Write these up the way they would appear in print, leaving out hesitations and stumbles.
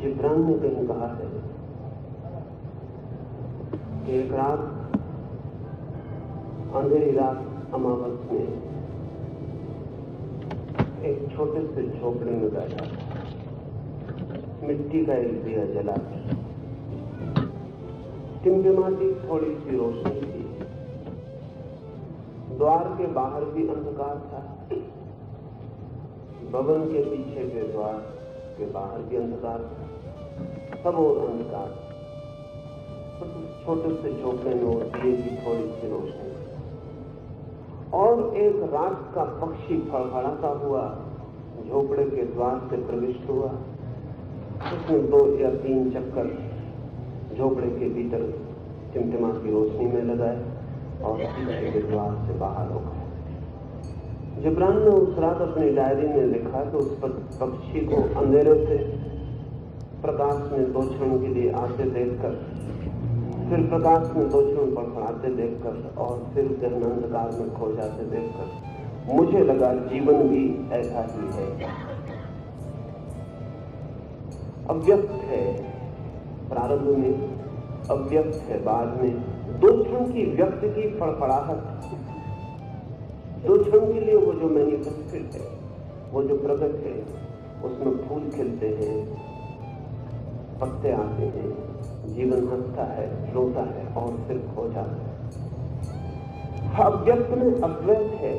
जिब्रान ने कहीं कहा है कि एक रात, अंधेरी रात अमावस में एक छोटे से झोपड़े में बैठा, मिट्टी का एक दिया जला, टिमटिमाती थोड़ी सी रोशनी थी, द्वार के बाहर भी अंधकार था, भवन के पीछे के द्वार के बाहर भी अंधकार था, सब और अंधकार। बस उस छोटे से झोपड़े में वो दिए की थोड़ी सी रोशनी, और एक रात का पक्षी फड़फड़ाता हुआ झोपड़े के द्वार से प्रविष्ट हुआ। उसने 2 या 3 चक्कर झोपड़े के भीतर टिमटिमाती रोशनी में लगाए और पीछे के द्वार से बाहर हो गए। जिब्रान ने उस रात अपनी डायरी में लिखा कि उस पक्षी को अंधेरे से प्रकाश में 2 क्षण के लिए आते देखकर, फिर प्रकाश में 2 क्षण फड़फड़ाते देखकर और फिर गहन अंधकार में खो जाते देखकर मुझे लगा जीवन भी ऐसा ही है, अव्यक्त है, प्रारंभ में अव्यक्त है, बाद में 2 क्षण की व्यक्त की फड़फड़ाहट, 2 क्षण के लिए वो जो मैनिफेस्टेड है, वो जो प्रकट है, उसमें फूल खिलते हैं, पत्ते आते हैं, जीवन हंसता है, रोता है और फिर खो जाता है। अव्यक्त में अद्वैत है,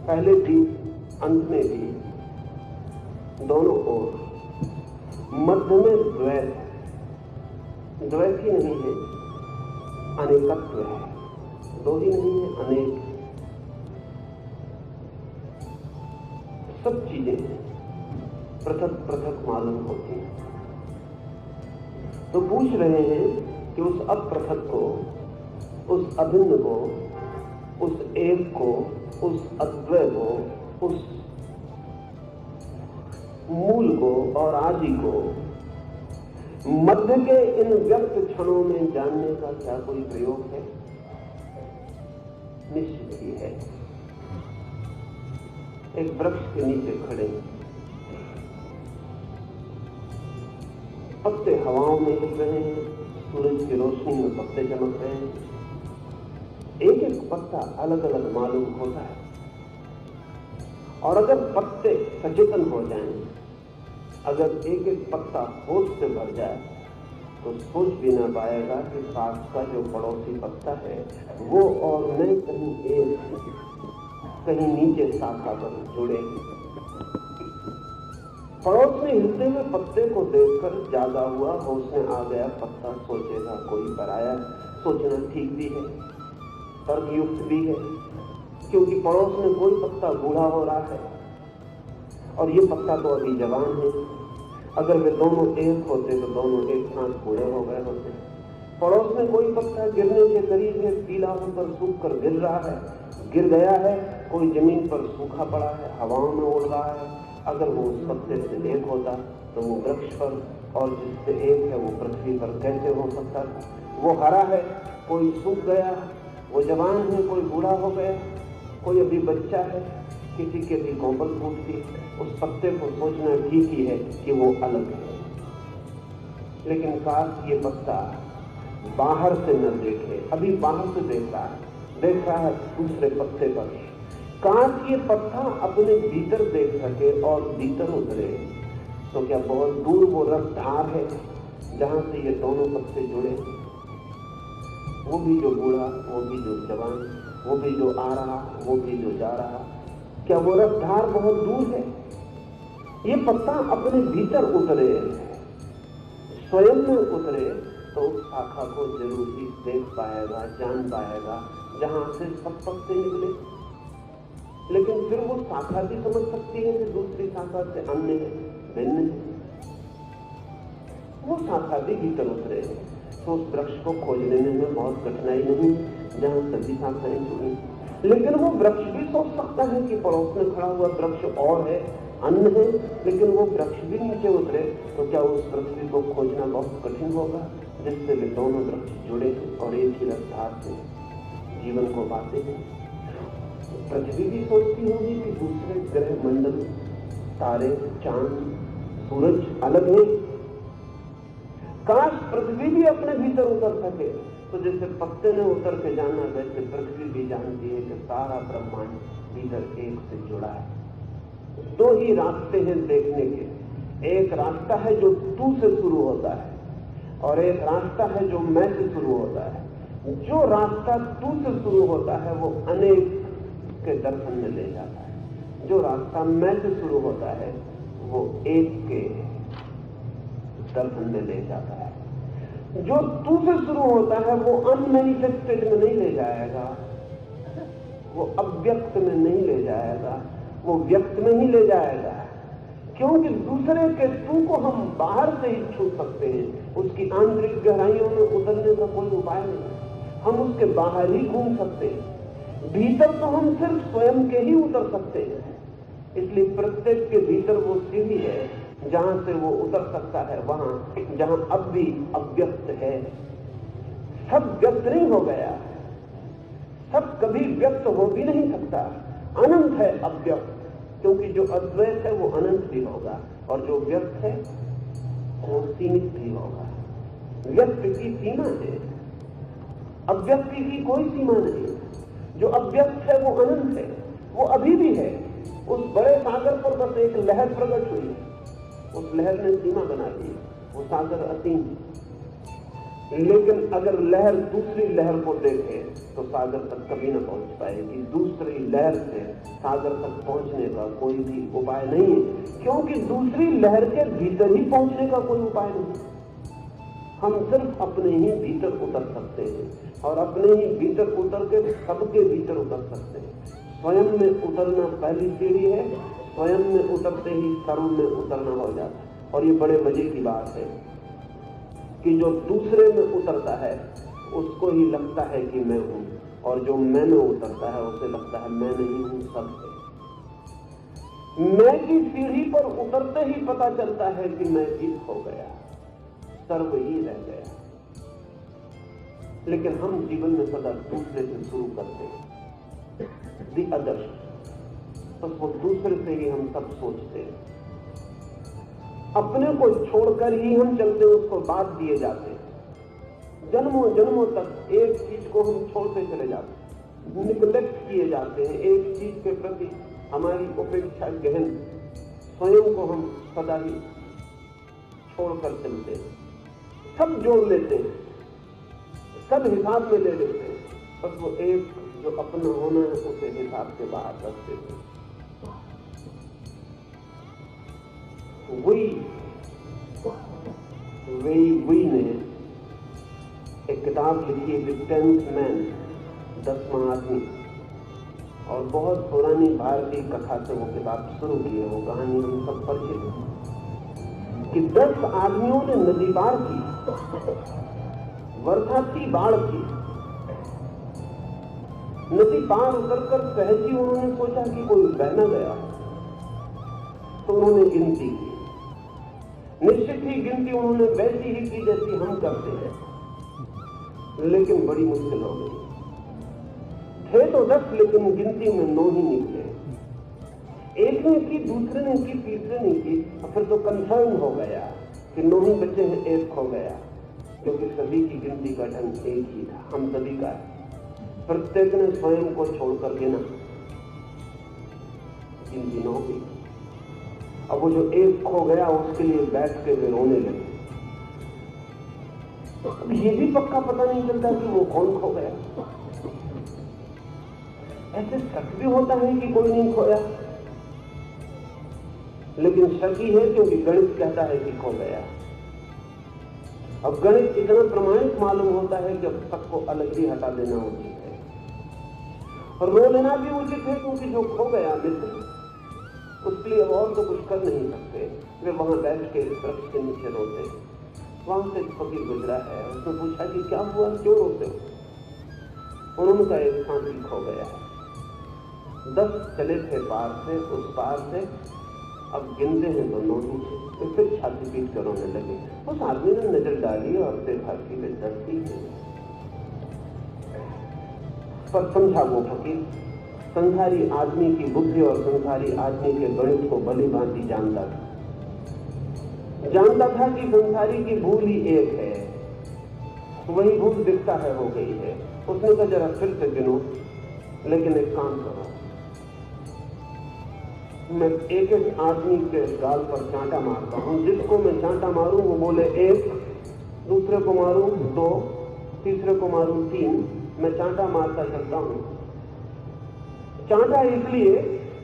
पहले भी अंत में भी, दोनों ओर। मध्य में द्वैत, द्वैत ही नहीं है, अनेकत्व है, 2 ही नहीं है, अनेक, सब चीजें पृथक पृथक मालूम होती हैं। तो पूछ रहे हैं कि उस अपृथक को, उस अभिन्न को, उस एक को, उस अद्वय को, उस मूल को और आदि को मध्य के इन व्यक्त क्षणों में जानने का क्या कोई प्रयोग है? निश्चित ही है। एक वृक्ष के नीचे खड़े, पत्ते हवाओं में हिल रहे हैं, सूरज की रोशनी में पत्ते चमक रहे हैं, एक एक पत्ता अलग अलग मालूम होता है। और अगर पत्ते सचेतन हो जाएं, अगर एक एक पत्ता होश से भर जाए, तो सोच भी ना पाएगा कि पास का जो पड़ोसी पत्ता है वो और मैं कहीं नीचे शाखा पर जुड़े। पड़ोस में हिलते हुए पत्ते को देखकर जागा हुआ होश में आ गया पत्ता सोचेगा कोई पराया। सोचना ठीक भी है, तर्कयुक्त भी है, क्योंकि पड़ोस में कोई पत्ता बूढ़ा हो रहा है और ये पत्ता तो अभी जवान है। अगर वे दोनों एक होते तो दोनों एक साथ बूढ़े हो गए होते। पड़ोस में कोई पत्ता गिरने के करीब है, पीला होकर सूख कर गिर रहा है, गिर गया है, कोई जमीन पर सूखा पड़ा है, हवाओं में उड़ रहा है। अगर वो उस पत्ते से एक होता तो वो वृक्ष पर, और जिससे एक है वो पृथ्वी पर कैसे हो सकता था? वो हरा है, कोई सूख गया, वो जवान है, कोई बूढ़ा हो गया, कोई अभी बच्चा है, किसी के भी कोमल फूटती। उस पत्ते को सोचना ठीक ही है कि वो अलग है, लेकिन काश ये पत्ता बाहर से न देखे, अभी बाहर से देख रहा है दूसरे पत्ते पर। काश ये पत्ता अपने भीतर देख सके और भीतर उतरे, तो क्या बहुत दूर वो रफ्तार है जहां से ये दोनों पत्ते जुड़े? वो भी जो बूढ़ा, वो भी जो जवान, वो भी जो आ रहा, वो भी जो जा रहा, क्या वो रफ्तार बहुत दूर है? ये पत्ता अपने भीतर उतरे, स्वयं में उतरे, तो उस शाखा को जरूर ही देख पाएगा, जान पाएगा जहां से सब पत्ते निकले। लेकिन फिर वो शाखा भी समझ सकती है कि दूसरी शाखा से अन्य है, भिन्न है। वो शाखा भी भीतर उतरे, तो उस वृक्ष को खोजने में बहुत कठिनाई नहीं जहां सभी शाखाएं जुड़ी। लेकिन वो वृक्ष भी सोच सकता है कि पड़ोस में खड़ा हुआ वृक्ष और है, अन्न है, लेकिन वो वृक्ष भी नीचे उतरे, तो क्या उस पृथ्वी को खोजना बहुत कठिन होगा जिससे वे दोनों वृक्ष जुड़े और एक ही रफ्तार से जीवन को पाते हैं? पृथ्वी भी सोचती होगी कि दूसरे ग्रह मंडल, तारे, चांद सूरज अलग है। काश पृथ्वी भी अपने भीतर उतर सके, तो जैसे पत्ते ने उतर के जाना, वैसे पृथ्वी भी जानती है कि सारा ब्रह्मांड भीतर एक से जुड़ा है। दो ही रास्ते हैं देखने के, एक रास्ता है जो तू से शुरू होता है और एक रास्ता है जो मैं से शुरू होता है। जो रास्ता तू से शुरू होता है वो अनेक के दर्शन में ले जाता है, जो रास्ता मैं से शुरू होता है वो एक के दर्शन में ले जाता है। जो तू से शुरू होता है वो अनमैनिफेस्टेड में नहीं ले जाएगा, वो अव्यक्त में नहीं ले जाएगा, वो व्यक्त में ही ले जाएगा। क्योंकि दूसरे के तू को हम बाहर से ही छू सकते हैं, उसकी आंतरिक गहराइयों में उतरने का कोई उपाय नहीं। हम उसके बाहर ही घूम सकते हैं, भीतर तो हम सिर्फ स्वयं के ही उतर सकते हैं। इसलिए प्रत्येक के भीतर वो सीढ़ी है जहां से वो उतर सकता है, वहां जहां अब भी अव्यक्त है। सब व्यक्त नहीं हो गया, सब कभी व्यक्त हो भी नहीं सकता। अनंत है अव्यक्त, क्योंकि जो अद्वैत है वो अनंत भी होगा और जो व्यक्त है वो सीमित भी होगा। व्यक्त की सीमा है, अव्यक्ति की कोई सीमा नहीं। जो अव्यक्त है वो अनंत है, वो अभी भी है। उस बड़े सागर पर बस एक लहर प्रकट हुई, उस लहर ने सीमा बना दी, वो सागर असीम। लेकिन अगर लहर दूसरी लहर को देखे तो सागर तक कभी न पहुंच पाएगी। दूसरी लहर से सागर तक पहुंचने का कोई भी उपाय नहीं है, क्योंकि दूसरी लहर के भीतर ही पहुंचने का कोई उपाय नहीं। हम सिर्फ अपने ही भीतर उतर सकते हैं और अपने ही भीतर उतर के सबके भीतर उतर सकते हैं। स्वयं में उतरना पहली सीढ़ी है, स्वयं में उतरते ही सर्व में उतरना हो जाता है। और ये बड़े मजे की बात है कि जो दूसरे में उतरता है उसको ही लगता है कि मैं हूं, और जो मैं में उतरता है उसे लगता है मैं नहीं हूं, सब है। मैं की सीढ़ी पर उतरते ही पता चलता है कि मैं एक हो गया, सर्व ही रह गया। लेकिन हम जीवन में सदा दूसरे से शुरू करते हैं, दी अदर, बस वो दूसरे से ही हम सब सोचते हैं। अपने को छोड़कर ही हम चलते हैं, उसको बात दिए जाते हैं। जन्मों जन्मों तक एक चीज को हम छोड़ते चले जाते हैं, निग्लेक्ट किए जाते हैं। एक चीज के प्रति हमारी उपेक्षा गहन, स्वयं को हम सदा ही छोड़कर चलते हैं। सब जोड़ लेते हैं, सब हिसाब में ले लेते हैं, बस वो एक जो अपना होना है उसे हिसाब के बाहर रख देते हैं। वी ने एक किताब लिखी है, द 10th मैन, 10वां आदमी, और बहुत पुरानी भारतीय कथा से वो किताब शुरू की है। वो कहानी हम सब परिचित है कि 10 आदमियों ने नदी पार की, वर्षा थी, बाढ़ थी। नदी पार उतरकर सहज ही उन्होंने सोचा कि कोई बह न गया, तो उन्होंने गिनती की। निश्चित ही गिनती उन्होंने वैसी ही की जैसी हम करते हैं, लेकिन बड़ी मुश्किल हो गई। थे तो 10, लेकिन गिनती में 9 ही निकले। एक ने की, दूसरे ने की, तीसरे ने की, और फिर तो कंसर्न हो गया कि 9 ही बचे हैं, एक खो गया। क्योंकि सभी की गिनती का ढंग एक ही था, हम सभी का है। प्रत्येक ने स्वयं को छोड़कर गिना, गिनती 9 हुई। अब वो जो एक खो गया उसके लिए बैठ के वे रोने लगे। अब ये भी पक्का पता नहीं चलता कि वो कौन खो गया। ऐसे शक भी होता है कि कोई नहीं खोया, लेकिन शक ही है क्योंकि गणित कहता है कि खो गया। अब गणित इतना प्रमाणिक मालूम होता है कि अब शक को अलग ही हटा देना उचित है, और रो लेना भी उचित है, क्योंकि जो खो गया मित्र, उसके लिए और तो कुछ कर नहीं सकते। वे वहां बैठ के वृक्ष के नीचे रोते। वहां से फकीर गुजरा है, उसने पूछा कि क्या हुआ, क्यों रोते हो? उन्होंने कहा एक साथी खो गया है। 10 चले थे पार से, उस पार से, अब गिनते हैं तो 9 ही। तो फिर छाती पीट कर रोने लगे। उस आदमी ने नजर डाली और देखा कि वे 10 ही है। पर समझा वो फकीर संसारी आदमी की बुद्धि और संसारी आदमी के गणित को भली भांति जानता था। जानता था कि संसारी की भूल ही एक है, वही भूल दिखता है हो गई है। उसने कहा जरा फिर से गिनो, लेकिन एक काम करो, मैं एक एक आदमी के गाल पर चांटा मारता हूं, जिसको मैं चांटा मारूं वो बोले 1, दूसरे को मारूं 2, तीसरे को मारूं 3, मैं चांटा मारता चलता हूं। चांटा इसलिए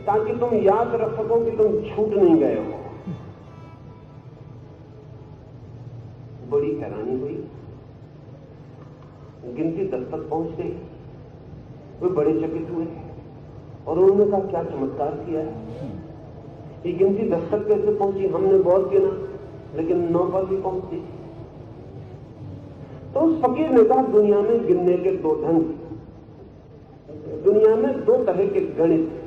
ताकि तुम याद रख सको कि तुम छूट नहीं गए हो। बड़ी हैरानी हुई, गिनती 10 तक पहुंच गई। वे बड़े चकित हुए और उन्होंने कहा क्या चमत्कार किया है, ये गिनती 10 तक कैसे पहुंची? हमने बहुत गिना लेकिन 9 पर भी पहुंची। तो उस फकीर ने कहा दुनिया में गिनने के 2 ढंग, दुनिया में 2 तरह के गणित,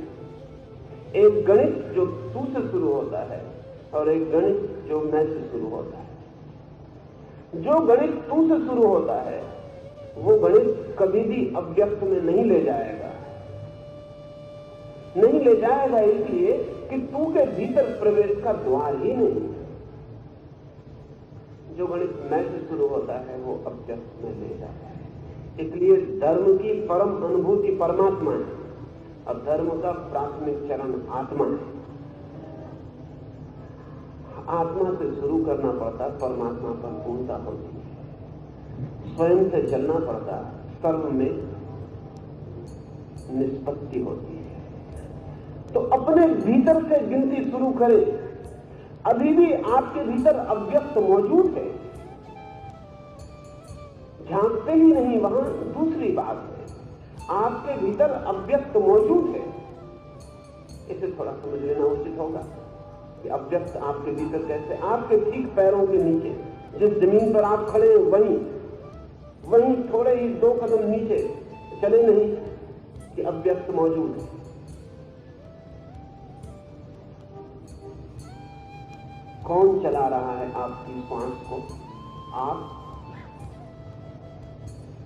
एक गणित जो तू से शुरू होता है और एक गणित जो मैं से शुरू होता है। जो गणित तू से शुरू होता है वो गणित कभी भी अव्यक्त में नहीं ले जाएगा, नहीं ले जाएगा इसलिए कि तू के भीतर प्रवेश का द्वार ही नहीं। जो गणित मैं से शुरू होता है वो अव्यक्त में ले जाता है। इसलिए धर्म की परम अनुभूति परमात्मा है और धर्म का प्राथमिक चरण आत्मा है। आत्मा से शुरू करना पड़ता, परमात्मा पर पूर्णता होती है। स्वयं से चलना पड़ता, सर्व में निष्पत्ति होती है। तो अपने भीतर से गिनती शुरू करें। अभी भी आपके भीतर अव्यक्त मौजूद है, झांकते ही नहीं वहां दूसरी बात है। आपके भीतर अव्यक्त मौजूद है, इसे थोड़ा समझ लेना उचित होगा कि अव्यक्त आपके भीतर कैसे। आपके ठीक पैरों के नीचे जिस जमीन पर आप खड़े हैं वहीं थोड़े ही 2 कदम नीचे चले नहीं कि अव्यक्त मौजूद है। कौन चला रहा है आपकी श्वास को? आप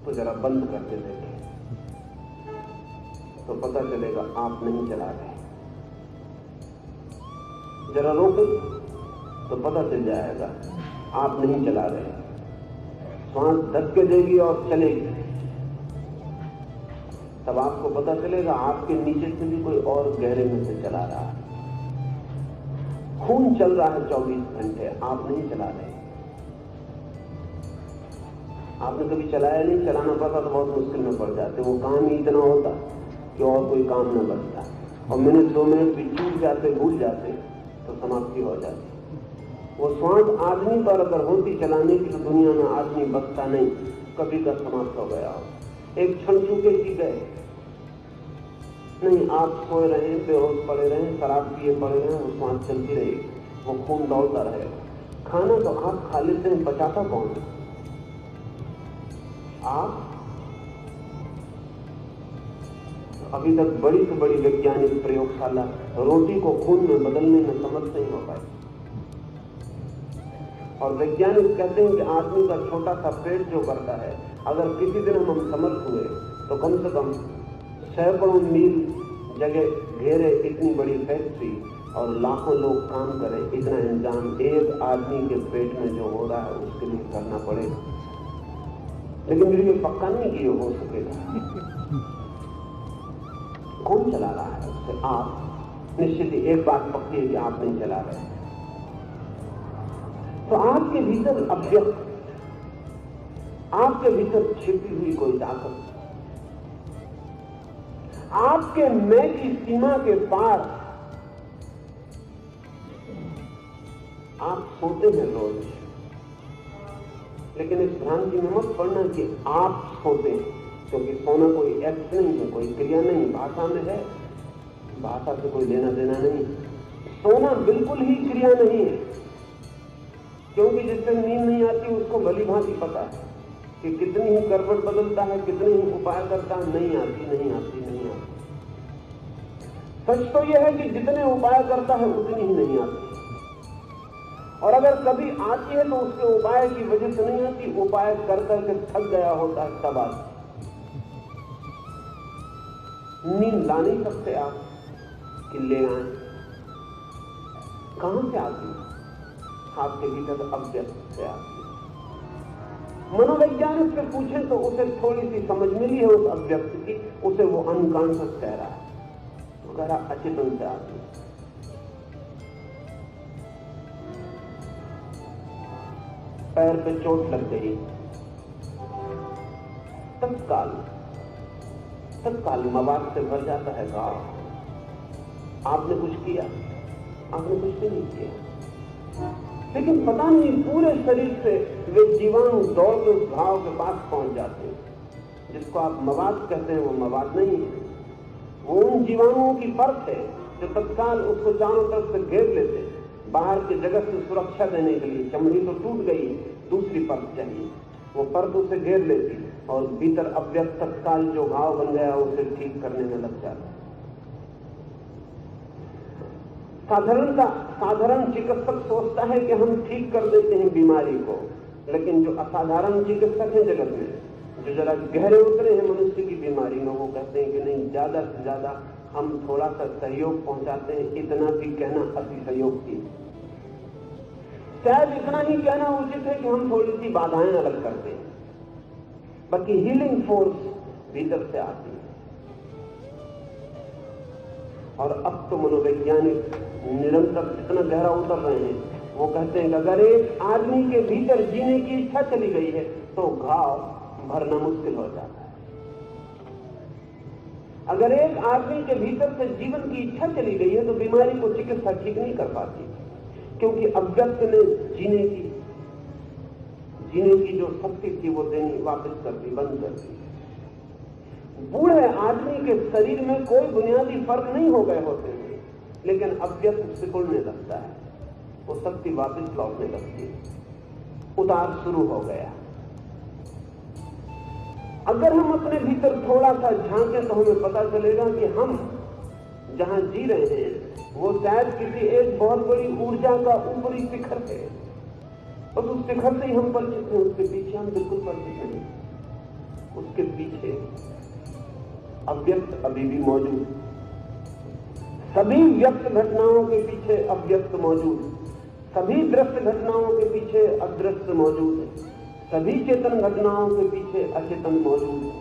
तो जरा बंद करके देखें तो पता चलेगा आप नहीं चला रहे। जरा रोके तो पता चल जाएगा आप नहीं चला रहे। श्वास धक्के देगी और चलेगी, तब आपको पता चलेगा आपके नीचे से भी कोई और गहरे में से चला रहा है। खून चल रहा है 24 घंटे, आप नहीं चला रहे। आपने कभी चलाया नहीं, चलाना पड़ता तो बहुत मुश्किल में पड़ जाते। वो काम ही इतना होता कि और कोई काम न बचता, और मिनट 2 मिनट भी चूक जाते, भूल जाते तो समाप्ति हो जाती। वो श्वास आदमी पर अगर होती चलाने की तो दुनिया में आदमी बचता नहीं, कभी का समाप्त हो गया हो। एक क्षण चूके की गए नहीं, आप सोए रहे, बेहोश पड़े रहे, शराब पिए पड़े रहे, वो श्वास चलती रहेगी, वो खून दौड़ता रहेगा। खाना तो आप खा लेते हैं, पचाता कौन? आप अभी तक बड़ी से बड़ी वैज्ञानिक प्रयोगशाला रोटी को खून में बदलने में समर्थ नहीं हो पाई। और वैज्ञानिक कहते हैं कि आदमी का छोटा सा पेट जो करता है, अगर किसी दिन हम समर्थ हुए तो कम से कम सैकड़ों मील जगह घेरे इतनी बड़ी फैक्ट्री और लाखों लोग काम करें, इतना इंतजाम एक आदमी के पेट में जो हो रहा है उसके लिए करना पड़ेगा। लेकिन फिर ये पक्का नहीं कि ये हो सकेगा। कौन चला रहा है उससे? आप। निश्चित ही एक बात पक्की है कि आप नहीं चला रहे। तो आपके भीतर अव्यक्त, आपके भीतर छिपी हुई कोई ताकत, आपके मैं की सीमा के पार। आप सोते हैं रोज, लेकिन इस भ्रांति में मत पड़ना कि आप सोते हैं, क्योंकि सोना कोई एक्ट नहीं है, कोई क्रिया नहीं। भाषा में है, भाषा से कोई लेना देना नहीं। सोना बिल्कुल ही क्रिया नहीं है, क्योंकि जिससे नींद नहीं आती उसको भली भांति पता है कि कितनी ही करवट बदलता है, कितने ही उपाय करता है, नहीं आती, नहीं आती, नहीं आती। सच तो यह है कि जितने उपाय करता है उतनी ही नहीं आती, और अगर कभी आती है तो उसके उपाय की वजह से नहीं आती, उपाय कर करके थक गया होता है तब आती। नींद ला नहीं सकते आप कि ले आए, कहां से आती है? आपके भीतर अव्यक्त से आती है। मनोवैज्ञानिक से पूछें तो उसे थोड़ी सी समझ मिली है उस अव्यक्त की, उसे वो अनकॉन्शियस कह रहा है, तो कह रहा अचेतन से आती है। पैर पे चोट लग गई, तत्काल मवाद से भर जाता है घाव। आपने कुछ किया? आपने कुछ भी नहीं किया, लेकिन पता नहीं पूरे शरीर से वे जीवाणु दौड़ के उस घाव के पास पहुंच जाते हैं। जिसको आप मवाद कहते हैं वो मवाद नहीं है, वो उन जीवाणुओं की परत है जो तत्काल उसको चारों तरफ से घेर लेते हैं। बाहर के जगत से सुरक्षा देने के लिए चमड़ी तो टूट गई है, दूसरी परत चाहिए, वो परत उसे घेर लेती और भीतर अव्यक्त तत्काल जो घाव बन गया उसे ठीक करने में लग जाता है। साधारण चिकित्सक सोचता है कि हम ठीक कर देते हैं बीमारी को, लेकिन जो असाधारण चिकित्सक हैं जगत में, जो जरा गहरे उतरे हैं मनुष्य की बीमारी में, वो कहते हैं कि नहीं, ज्यादा से ज्यादा हम थोड़ा सा सहयोग पहुंचाते हैं, इतना भी कहना अति सहयोग की। शायद इतना ही कहना उचित है कि हम थोड़ी सी बाधाएं अलग करते हैं, बाकी हीलिंग फोर्स भीतर से आती है। और अब तो मनोवैज्ञानिक निरंतर जितना गहरा उतर रहे हैं, वो कहते हैं कि अगर एक आदमी के भीतर जीने की इच्छा चली गई है तो घाव भरना मुश्किल हो जाता है। अगर एक आदमी के भीतर से जीवन की इच्छा चली गई है तो बीमारी को चिकित्सा ठीक नहीं कर पाती, क्योंकि अव्यक्त ने जीने की जो शक्ति थी वो देनी वापस कर दी, बंद कर दी। बूढ़े आदमी के शरीर में कोई बुनियादी फर्क नहीं हो गए होते हैं, लेकिन अव्यक्त सिकुड़ने लगता है, वो शक्ति वापस लौटने लगती है, उतार शुरू हो गया। अगर हम अपने भीतर थोड़ा सा झांकें तो हमें पता चलेगा कि हम जहां जी रहे हैं वो शायद किसी एक बहुत बड़ी ऊर्जा का ऊपरी शिखर है, और उस शिखर से ही हम परिचित हैं, उसके पीछे हम बिल्कुल परिचित नहीं। उसके पीछे अव्यक्त अभी भी मौजूद, सभी व्यक्त घटनाओं के पीछे अव्यक्त मौजूद, सभी दृश्य घटनाओं के पीछे अदृश्य मौजूद है, सभी चेतन घटनाओं के पीछे अचेतन मौजूद है,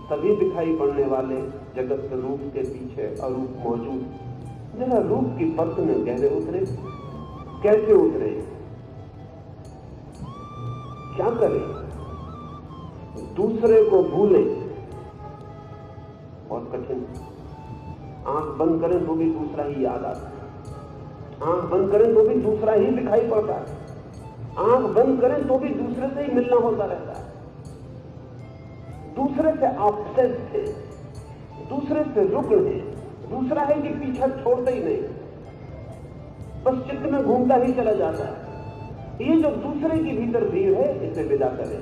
सभी दिखाई पड़ने वाले जगत के रूप के पीछे अरूप मौजूद। जरा रूप की परत में गहरे उतरे, कैसे उतरे, क्या करें? दूसरे को भूलें, बहुत कठिन। आंख बंद करें तो भी दूसरा ही याद आता है, आंख बंद करें तो भी दूसरा ही दिखाई पड़ता है, आंख बंद करें तो भी दूसरे से ही मिलना होता रहता है। दूसरे से ऑब्सेस है, दूसरे से रुकन है, दूसरा है कि पीछा छोड़ता ही नहीं, बस चित्त में घूमता ही चला जाता है। ये जो दूसरे की भीतर भीड़ है, इसे विदा करें।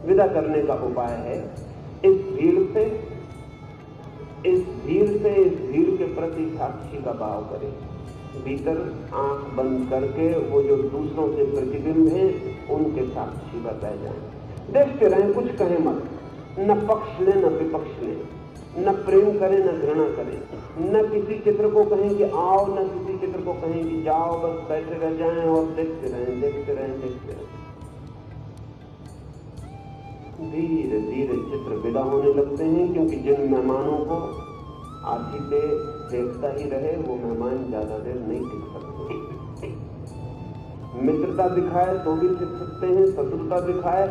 विदा करने का उपाय है इस भीड़ के प्रति साक्षी का भाव करें। भीतर आंख बंद करके वो जो दूसरों के प्रतिबिंब हैं उनके साक्षी पर रह जाएं। देखते रहें, कुछ कहें मत, न पक्ष लें न विपक्ष लें, न प्रेम करें न घृणा करें, न किसी चित्र को कहें कि आओ, न किसी चित्र को कहें कि जाओ, बस बैठे रह जाएं और देखते रहें, देखते रहें, देखते रहें। धीरे धीरे चित्र विदा होने लगते हैं, क्योंकि जिन मेहमानों को आधी पे देखता ही रहे वो मेहमान ज्यादा देर नहीं टिक सकते। मित्रता दिखाए तो भी टिक सकते हैं, शत्रुता दिखाए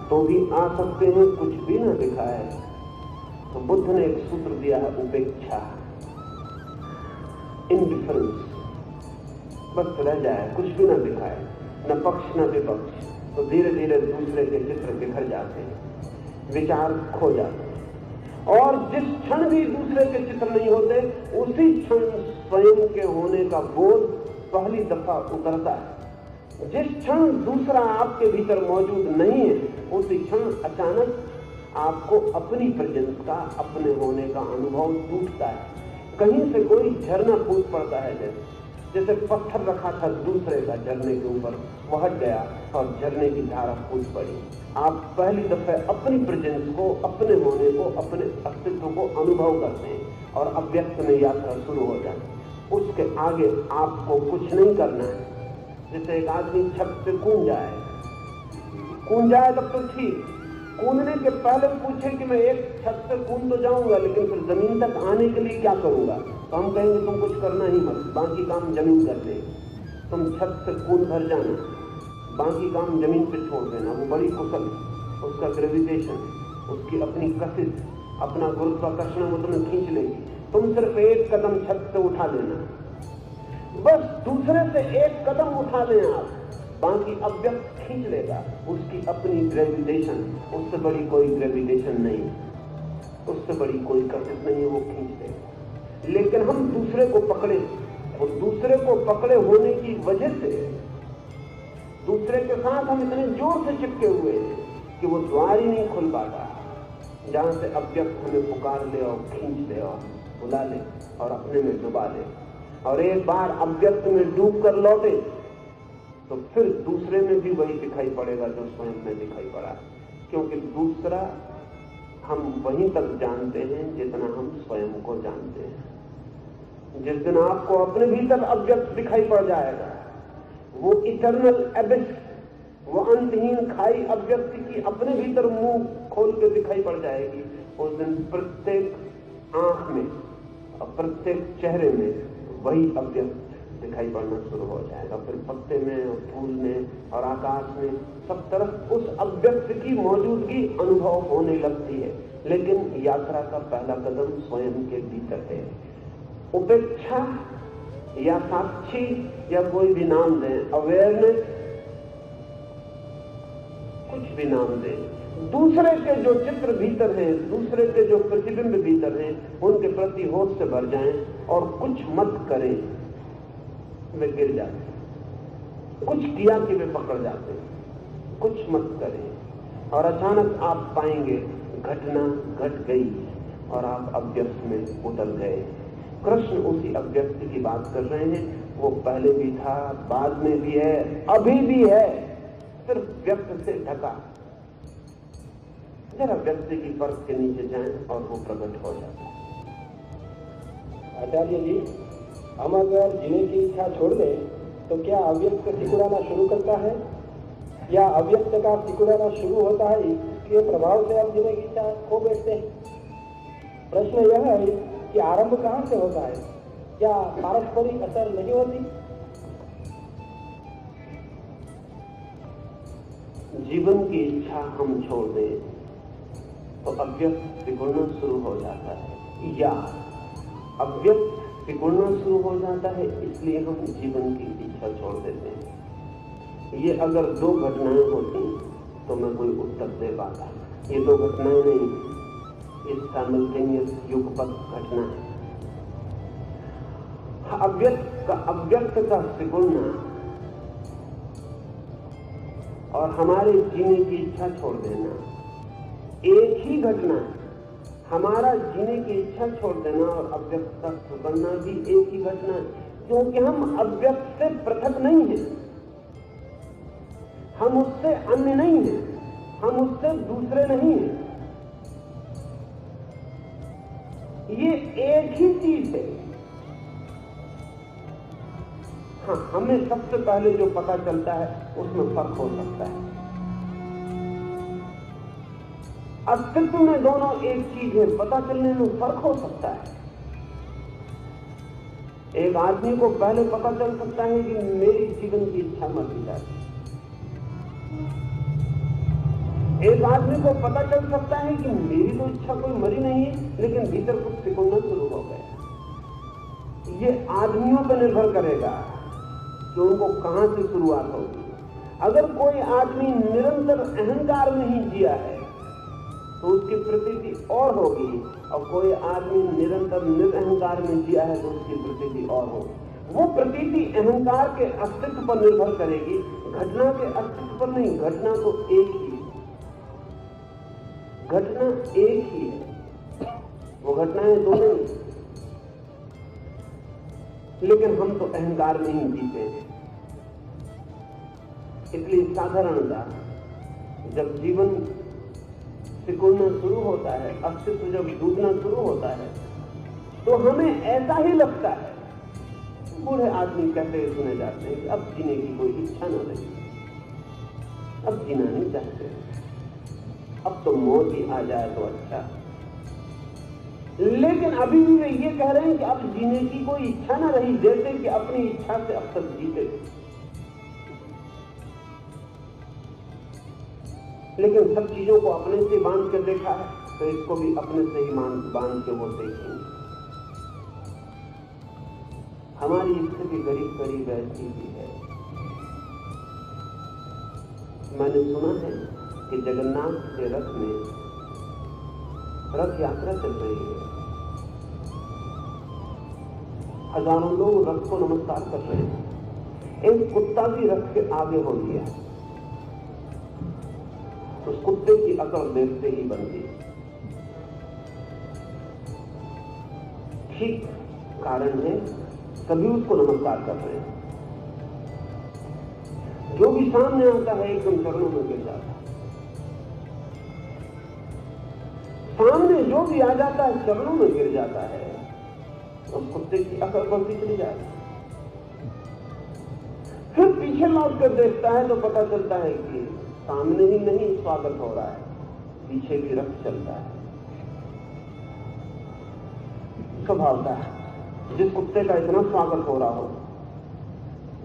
तो भी आ सकते हैं, कुछ भी ना दिखाए तो बुद्ध ने एक सूत्र दिया है, उपेक्षा, इंडिफरेंस, बस रह जाए, कुछ भी ना दिखाए, न पक्ष न विपक्ष, तो धीरे धीरे दूसरे के चित्र बिखर जाते हैं, विचार खो जाते हैं। और जिस क्षण भी दूसरे के चित्र नहीं होते, उसी क्षण स्वयं के होने का बोध पहली दफा उतरता है। जिस क्षण दूसरा आपके भीतर मौजूद नहीं है, उसी क्षण अचानक आपको अपनी प्रेजेंस का, अपने होने का अनुभव टूटता है। कहीं से कोई झरना फूट पड़ता है, जैसे पत्थर रखा था दूसरे का झरने के ऊपर, वो हट गया और झरने की धारा फूट पड़ी। आप पहली दफे अपनी प्रेजेंस को, अपने होने को, अपने अस्तित्व को अनुभव करते हैं और अव्यक्त में यात्रा शुरू हो जाती है। उसके आगे आपको कुछ नहीं करना है, जैसे एक आदमी छत से कूद जाए तब तो ठीक, कूदने के पहले पूछे कि मैं एक छत से कूद तो जाऊंगा, लेकिन फिर जमीन तक आने के लिए क्या करूंगा, तो हम कहेंगे तुम कुछ करना ही मत, बाकी काम जमीन कर ले। तुम छत से कूद भर जाना, बाकी काम जमीन पे छोड़ देना। वो बड़ी कुशल, उसका ग्रेविटेशन, उसकी अपनी कशिश, अपना गुरुत्वाकर्षण वो तुम्हें खींच लेगी। तुम सिर्फ एक कदम छत से उठा लेना, बस दूसरे से एक कदम उठा लें आप, बाकी अव्यक्त खींच लेगा। उसकी अपनी ग्रेविटेशन, उससे बड़ी कोई ग्रेविटेशन नहीं, उससे बड़ी कोई कशिश नहीं है, वो खींच लेगा। लेकिन हम दूसरे को पकड़े, और दूसरे को पकड़े होने की वजह से दूसरे के साथ हम इतने जोर से चिपके हुए हैं कि वो द्वार ही नहीं खुल पाता जहां से अव्यक्त हमें पुकार ले और खींच ले और बुला ले और अपने में डुबा ले। और एक बार अव्यक्त में डूब कर लौटे तो फिर दूसरे में भी वही दिखाई पड़ेगा जो स्वयं में दिखाई पड़ा, क्योंकि दूसरा हम वहीं तक जानते हैं जितना हम स्वयं को जानते हैं। जिस दिन आपको अपने भीतर अव्यक्त दिखाई पड़ जाएगा, वो इटर्नल एबिस, वो अंतहीन खाई अव्यक्त की अपने भीतर मुंह खोल के दिखाई पड़ जाएगी, उस दिन प्रत्येक आंख में और प्रत्येक चेहरे में वही अव्यक्त दिखाई पड़ना शुरू हो जाएगा। फिर पत्ते में और फूल में और आकाश में सब तरफ उस अव्यक्त की मौजूदगी अनुभव होने लगती है। लेकिन यात्रा का पहला कदम स्वयं के भीतर है। उपेक्षा या साक्षी या कोई भी नाम दें, अवेयरनेस, कुछ भी नाम दें, दूसरे के जो चित्र भीतर हैं, दूसरे के जो प्रतिबिंब भीतर हैं, उनके प्रति होश से भर जाएं और कुछ मत करें, वे गिर जाते। कुछ किया कि वे पकड़ जाते। कुछ मत करें और अचानक आप पाएंगे घटना घट गई और आप अव्यक्त में उतर गए। कृष्ण उसी अव्यक्त की बात कर रहे हैं। वो पहले भी था, बाद में भी है, अभी भी है, सिर्फ व्यक्त से ढका। जरा व्यक्त की परत के नीचे जाएं और वो प्रकट हो जाता है। आचार्य जी, हम अगर जीने की इच्छा छोड़ दें तो क्या अव्यक्त सिकुड़ाना शुरू करता है, या अव्यक्त का सिकुड़ाना शुरू होता है, इसके प्रभाव से हम जीने की इच्छा खो बैठते हैं? प्रश्न यह है कि आरंभ कहां से होता है? क्या पारस्परिक असर नहीं होती? जीवन की इच्छा हम छोड़ दें तो अव्यक्त सिकुड़ना शुरू हो जाता है, या अव्यक्त सिकुड़ना शुरू हो जाता है इसलिए हम जीवन की इच्छा छोड़ देते हैं। ये अगर दो घटनाएं होती तो मैं कोई उत्तर दे पाता। ये दो घटनाएं नहीं, ये साइमल्टेनियस युगपत घटना है। अव्यक्त का सिकुड़ना और हमारे जीने की इच्छा छोड़ देना एक ही घटना है। हमारा जीने की इच्छा छोड़ देना और अव्यक्त का सिकुड़ना भी एक ही घटना है, क्योंकि हम अव्यक्त से पृथक नहीं हैं, हम उससे अन्य नहीं हैं, हम उससे दूसरे नहीं हैं। ये एक ही चीज है। हाँ, हमें सबसे पहले जो पता चलता है उसमें फर्क हो सकता है। अस्तित्व में दोनों एक चीज है, पता चलने में फर्क हो सकता है। एक आदमी को पहले पता चल सकता है कि मेरी जीवन की इच्छा मर जाती, एक आदमी को पता चल सकता है कि मेरी तो इच्छा कोई मरी नहीं है, लेकिन भीतर कुछ सिकुड़ना शुरू हो गया। ये आदमियों पर निर्भर करेगा कि उनको कहां से शुरुआत होगी। अगर कोई आदमी निरंतर अहंकार में ही जिया है तो उसकी प्रतीति और होगी, और कोई आदमी निरंतर निरअहंकार में जिया है तो उसकी प्रतीति और होगी। वो प्रतीति अहंकार के अस्तित्व पर निर्भर करेगी, घटना के अस्तित्व पर नहीं। घटना तो एक ही है, घटना एक ही है, वो घटनाएं दो नहीं। लेकिन हम तो अहंकार में ही जीते हैं। इसलिए साधारणतः जब जीवन सिकुड़ना शुरू होता है, अस्तित्व जब डूबना शुरू होता है, तो हमें ऐसा ही लगता है बूढ़े आदमी कहते हुए सुने जाते हैं कि अब जीने की कोई इच्छा न रही, अब जीना नहीं चाहते, अब तो मौत ही आ जाए तो अच्छा। लेकिन अभी भी वे ये कह रहे हैं कि अब जीने की कोई इच्छा न रही, जैसे कि अपनी इच्छा से अब तक जीते। लेकिन सब चीजों को अपने से बांध कर देखा है, तो इसको भी अपने से ही बांध के वो देखेंगे। हमारी स्थिति करीब करीब ऐसी ही है। मैंने सुना है कि जगन्नाथ के रथ में रथ यात्रा चल रही है, हजारों लोग रथ को नमस्कार कर रहे हैं। एक कुत्ता भी रथ के आगे हो गया, उस कुत्ते की अकड़ देखते ही बनती। ठीक कारण है, सभी उसको नमस्कार कर रहे हैं। जो भी सामने आता है एकदम चरणों में गिर जाता है, सामने जो भी आ जाता है चरणों में गिर जाता है। उस कुत्ते की अकड़ बढ़ती चली जाती। फिर पीछे लौट कर देखता है तो पता चलता है कि सामने ही नहीं स्वागत हो रहा है, पीछे भी रथ चलता है। स्वभाव था, जिस कुत्ते का इतना स्वागत हो रहा हो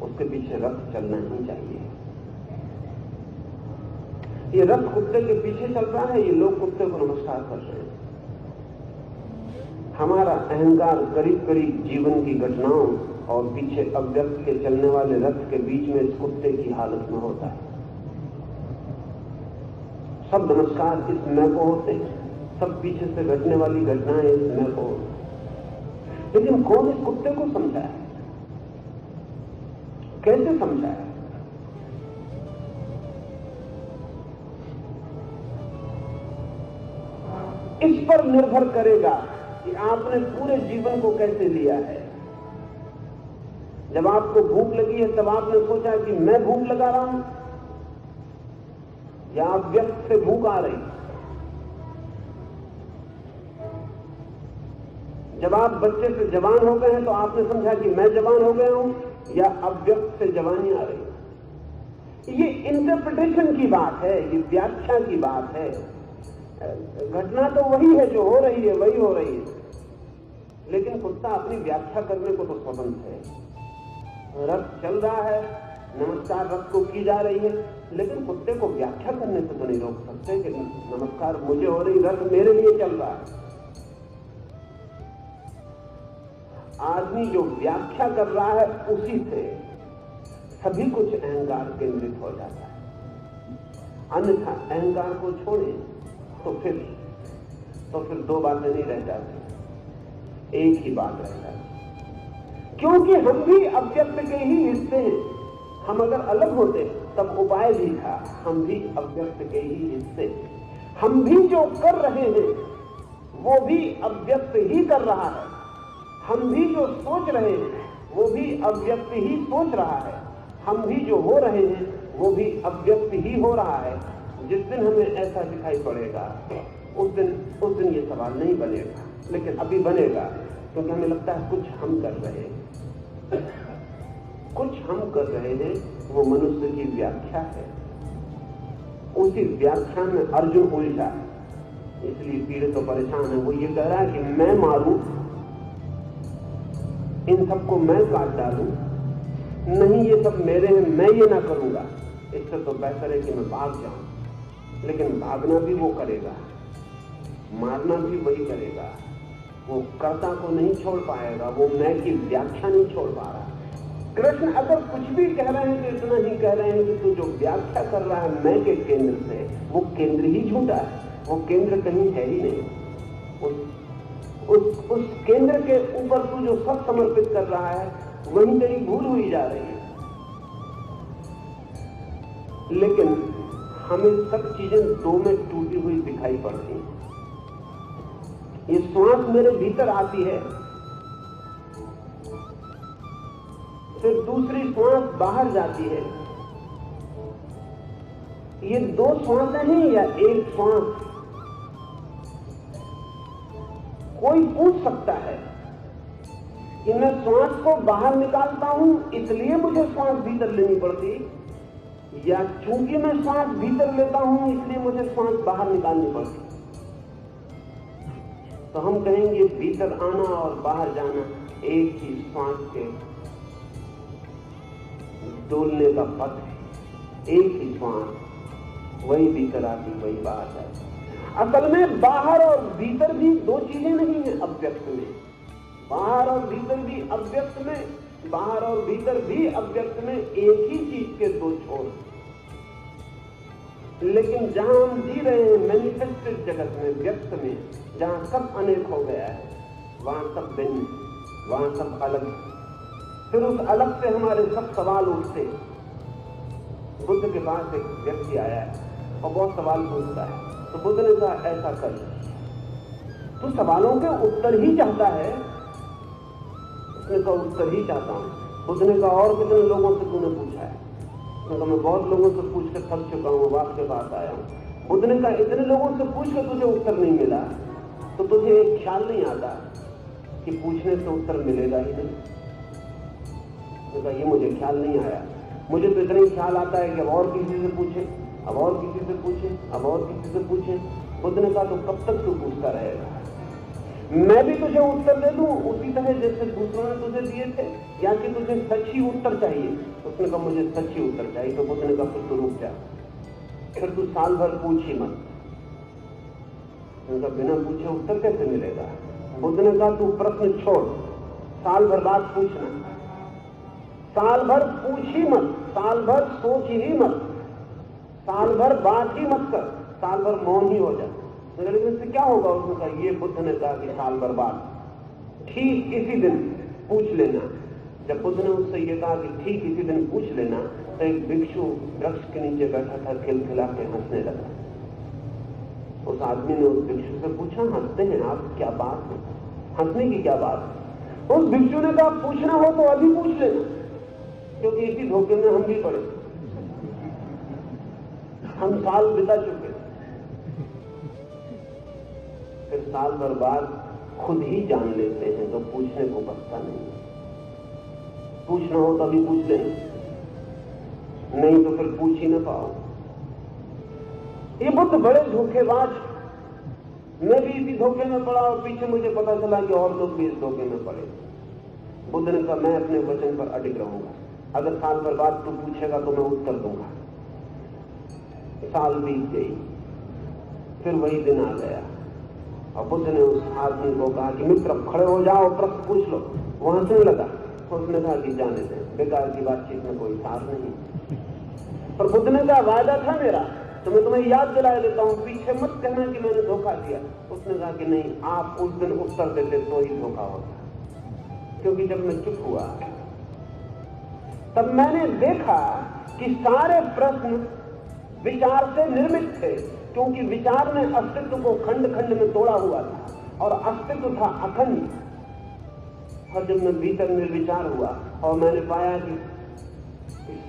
उसके पीछे रथ चलना ही चाहिए। ये रथ कुत्ते के पीछे चल रहा है, ये लोग कुत्ते को नमस्कार कर रहे हैं। हमारा अहंकार करीब करीब जीवन की घटनाओं और पीछे अव्यक्त के चलने वाले रथ के बीच में इस कुत्ते की हालत में होता है। सब नमस्कार इस मैं को होते हैं, सब पीछे से घटने वाली घटनाएं इस मैं को होती। लेकिन कौन इस कुत्ते को समझा है, कैसे समझा है? इस पर निर्भर करेगा कि आपने पूरे जीवन को कैसे लिया है। जब आपको भूख लगी है तब आपने सोचा कि मैं भूख लगा रहा हूं, या अव्यक्त से भूख आ रही। जब आप बच्चे से जवान हो गए हैं तो आपने समझा कि मैं जवान हो गया हूं, या अव्यक्त से जवानी आ रही। ये इंटरप्रिटेशन की बात है, ये व्याख्या की बात है। घटना तो वही है, जो हो रही है वही हो रही है, लेकिन कुत्ता अपनी व्याख्या करने को तो स्वतंत्र है। रथ चल रहा है, नमस्कार रथ को की जा रही है, लेकिन कुत्ते को व्याख्या करने से तो नहीं रोक सकते कि नमस्कार मुझे हो रही, रथ मेरे लिए चल रहा है। आदमी जो व्याख्या कर रहा है उसी से सभी कुछ अहंकार केंद्रित हो जाता है। अन्यथा अहंकार को छोड़े तो फिर दो बातें नहीं रह जाती, एक ही बात रह जाती। क्योंकि हम भी अव्यक्त के ही हिस्से हैं। हम अगर अलग होते तब उपाय भी था, हम भी अव्यक्त के ही हिस्से। हम भी जो कर रहे हैं वो भी अव्यक्त ही कर रहा है। हम भी जो सोच रहे हैं वो भी अव्यक्त ही सोच रहा है। हम भी जो हो रहे हैं वो भी अव्यक्त ही हो रहा है। जिस दिन हमें ऐसा दिखाई पड़ेगा उस दिन ये सवाल नहीं बनेगा, लेकिन अभी बनेगा, क्योंकि हमें लगता है कुछ हम कर रहे हैं। कुछ हम कर रहे हैं वो मनुष्य की व्याख्या है। उसी व्याख्या में अर्जुन उलझा है, इसलिए पीड़ित तो परेशान है। वो ये कह रहा है कि मैं मारूं, इन सबको मैं काट डालूं, नहीं ये सब मेरे हैं, मैं ये ना करूंगा, इससे तो बेहतर है कि मैं भाग जाऊं। लेकिन भागना भी वो करेगा, मारना भी वही करेगा। वो कर्ता को नहीं छोड़ पाएगा, वो मैं की व्याख्या नहीं छोड़ पा रहा। कृष्ण अगर कुछ भी कह रहे हैं तो इतना ही कह रहे हैं कि तू जो व्याख्या कर रहा है मैं के केंद्र से, वो केंद्र ही झूठा है, वो केंद्र कहीं है ही नहीं। उस केंद्र के ऊपर तू जो सब समर्पित कर रहा है वहीं तेरी भूल हुई जा रही है। लेकिन हमें सब चीजें दो में टूटी हुई दिखाई पड़ती हैं। ये श्वास मेरे भीतर आती है, फिर दूसरी श्वास बाहर जाती है। ये दो श्वासें हैं या एक श्वास? कोई पूछ सकता है कि मैं श्वास को बाहर निकालता हूं इसलिए मुझे श्वास भीतर लेनी पड़ती, या चूंकि मैं श्वास भीतर लेता हूं इसलिए मुझे श्वास बाहर निकालनी पड़ती। तो हम कहेंगे भीतर आना और बाहर जाना एक ही श्वास के डोलने का पथ है। एक ही श्वास, वही भीतर आती वही बाहर जाती। असल में बाहर और भीतर भी दो चीजें नहीं है अव्यक्त में। बाहर और भीतर भी अव्यक्त में, बाहर और भीतर भी अव्यक्त में एक ही चीज के दो छोर। लेकिन जहां हम जी रहे हैं मैनिफेस्टेड जगत में, व्यक्त में, जहां सब अनेक हो गया है, वहां सब भिन्न, वहां सब अलग। फिर उस अलग से हमारे सब सवाल उठते। बुद्ध के पास एक व्यक्ति आया है और बहुत सवाल पूछता है, तो बुद्ध ने कहा ऐसा कर, तू सवालों के उत्तर ही चाहता है? उसने कहा उत्तर ही चाहता हूं। बुद्ध ने कहा और कितने लोगों से तूने पूछा है? उसने कहा मैं बहुत लोगों से पूछ कर थक चुका हूं, आपके पास आया हूं। बुद्ध ने कहा इतने लोगों से पूछ कर तुझे उत्तर नहीं मिला तो तुझे एक ख्याल नहीं आता कि पूछने से उत्तर मिलेगा ही नहीं? उसने कहा ये मुझे ख्याल नहीं आया, मुझे तो इतना ही ख्याल आता है कि अब और किसी से पूछे, अब और किसी से पूछे, अब और किसी से पूछे। बुद्ध ने कहा तो कब तक तू पूछता रहेगा? मैं भी तुझे उत्तर दे दूं उसी तरह जैसे दूसरों ने तुझे दिए थे, या कि तुझे सच्ची उत्तर चाहिए? उसने कहा मुझे सच्ची उत्तर चाहिए। तो बुद्ध ने कहा फिर तू रुक जा, फिर तू साल भर पूछ ही मत। उनका बिना पूछे उत्तर कैसे मिलेगा? बुद्ध ने कहा तू प्रश्न छोड़, साल भर बाद पूछना, साल भर पूछ ही मत, साल भर सोच ही मत, साल भर बात ही मत कर, साल भर मौन ही हो जा। लेकिन इससे क्या होगा? उसने कहा ये बुद्ध ने कहा कि साल भर बाद ठीक इसी दिन पूछ लेना। जब बुद्ध ने उससे ये कहा कि ठीक इसी दिन पूछ लेना, तो एक भिक्षु वृक्ष के नीचे बैठा था, खिलखिला के हंसने लगा। उस आदमी ने उस भिक्षु से पूछा हंसते हैं आप, क्या बात है, हंसने की क्या बात है? उस भिक्षु ने कहा पूछना हो तो अभी पूछ लेना, क्योंकि इसी धोखे में हम भी पड़े, हम साल बिता चुके। फिर साल भर बाद खुद ही जान लेते हैं तो पूछने को बचता नहीं। पूछना हो तो अभी पूछ लेना, नहीं तो फिर पूछ ही ना पाओ। ये बुद्ध बड़े धोखेबाज। मैं भी इसी धोखे में पड़ा और पीछे मुझे पता चला कि और लोग भी इस धोखे में पड़े। बुद्ध ने कहा मैं अपने वचन पर अडिग रहूंगा, अगर साल भर बाद तू पूछेगा तो मैं उत्तर दूंगा। साल बीत गई, फिर वही दिन आ गया और बुद्ध ने उस आदमी को कहा कि मित्र खड़े हो जाओ, प्रश्न पूछ लो। वो हंसने लगा। उसने कहा कि जाने दें, बेकार की बातचीत में कोई सार नहीं। पर बुद्ध ने कहा वादा था मेरा, तो मैं तुम्हें याद दिला देता हूं, पीछे मत कहना कि मैंने धोखा दिया। उसने कहा कि नहीं, आप उस दिन उत्तर देते तो ही धोखा होता, क्योंकि जब मैं चुप हुआ तब मैंने देखा कि सारे प्रश्न विचार से निर्मित थे, क्योंकि विचार ने अस्तित्व को खंड खंड में तोड़ा हुआ था और अस्तित्व था अखंड। और जब मैं भीतर निर्विचार हुआ और मैंने पाया कि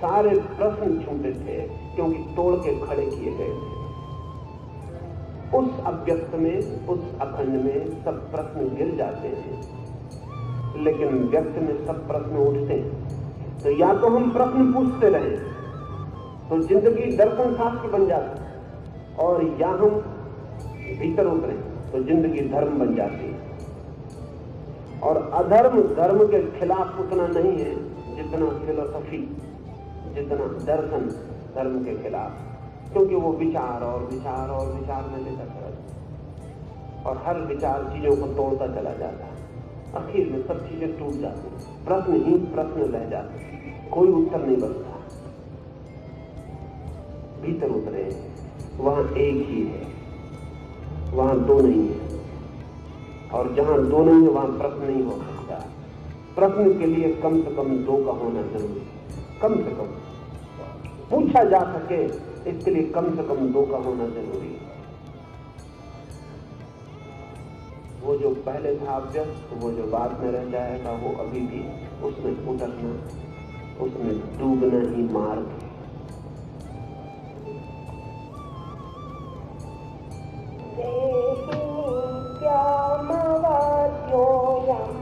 सारे प्रश्न झूठे थे, क्योंकि तोड़ के खड़े किए गए थे। उस अव्यक्त में, उस अखंड में सब प्रश्न गिर जाते हैं, लेकिन व्यक्त में सब प्रश्न उठते हैं। तो या तो हम प्रश्न पूछते रहे तो जिंदगी दर्शन शास्त्र बन जाती, और या हम भीतर उतरे तो जिंदगी धर्म बन जाती है। और अधर्म धर्म के खिलाफ उतना नहीं है जितना फिलोसफी, जितना दर्शन धर्म के खिलाफ, क्योंकि वो विचार और विचार और विचार में लेकर चला जाता और हर विचार चीजों को तोड़ता चला जाता है। आखिर में सब चीजें टूट जाती, प्रश्न ही प्रश्न रह जाते, कोई उत्तर नहीं बचता। भीतर उतरे, वहां एक ही है, वहां दो नहीं है, और जहां दो नहीं है वहां प्रश्न नहीं हो सकता। प्रश्न के लिए कम से कम दो का होना जरूरी, कम से कम पूछा जा सके, इसके लिए कम से कम दो का होना जरूरी है। वो जो पहले था अव्यक्त, वो जो बाद में रह जाएगा, वो अभी भी उसमें उतरना, उसमें डूबना ही मार्ग है। देहि क्या मवाद्योऽयं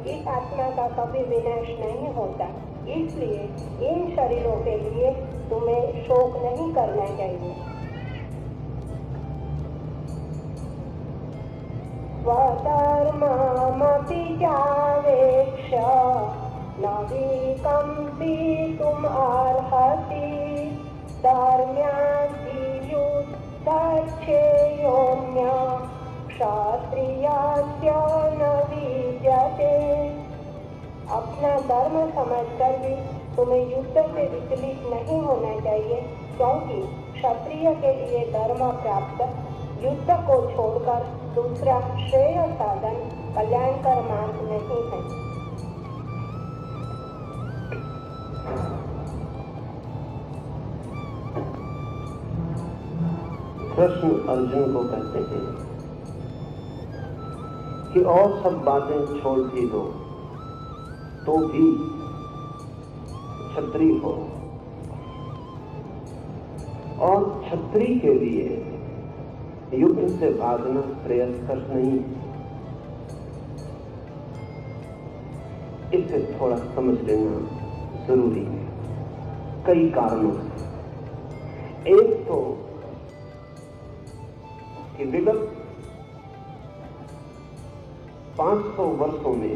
इस आत्मा का कभी विनाश नहीं होता, इसलिए इन शरीरों के लिए तुम्हें शोक नहीं करना चाहिए। स्वधर्ममपि चावेक्ष न विकम्पितुम् अर्हसि, धर्म्याद्युद्धक्षेयोऽन्य क्षत्रियस्य न विद्यते। अपना धर्म समझकर भी तुम्हें युद्ध से विचलित नहीं होना चाहिए, क्योंकि क्षत्रिय के लिए धर्म प्राप्त युद्ध को छोड़कर दूसरा श्रेय साधन कल्याणकर मार्ग नहीं है। कृष्ण अर्जुन को कहते हैं कि और सब बातें छोड़ भी दो तो भी क्षत्रिय हो, और क्षत्रिय के लिए युद्ध से भागना श्रेयस्कर नहीं। इसे थोड़ा समझ लेना जरूरी है कई कारणों से। एक तो कि विगत 500 वर्षों में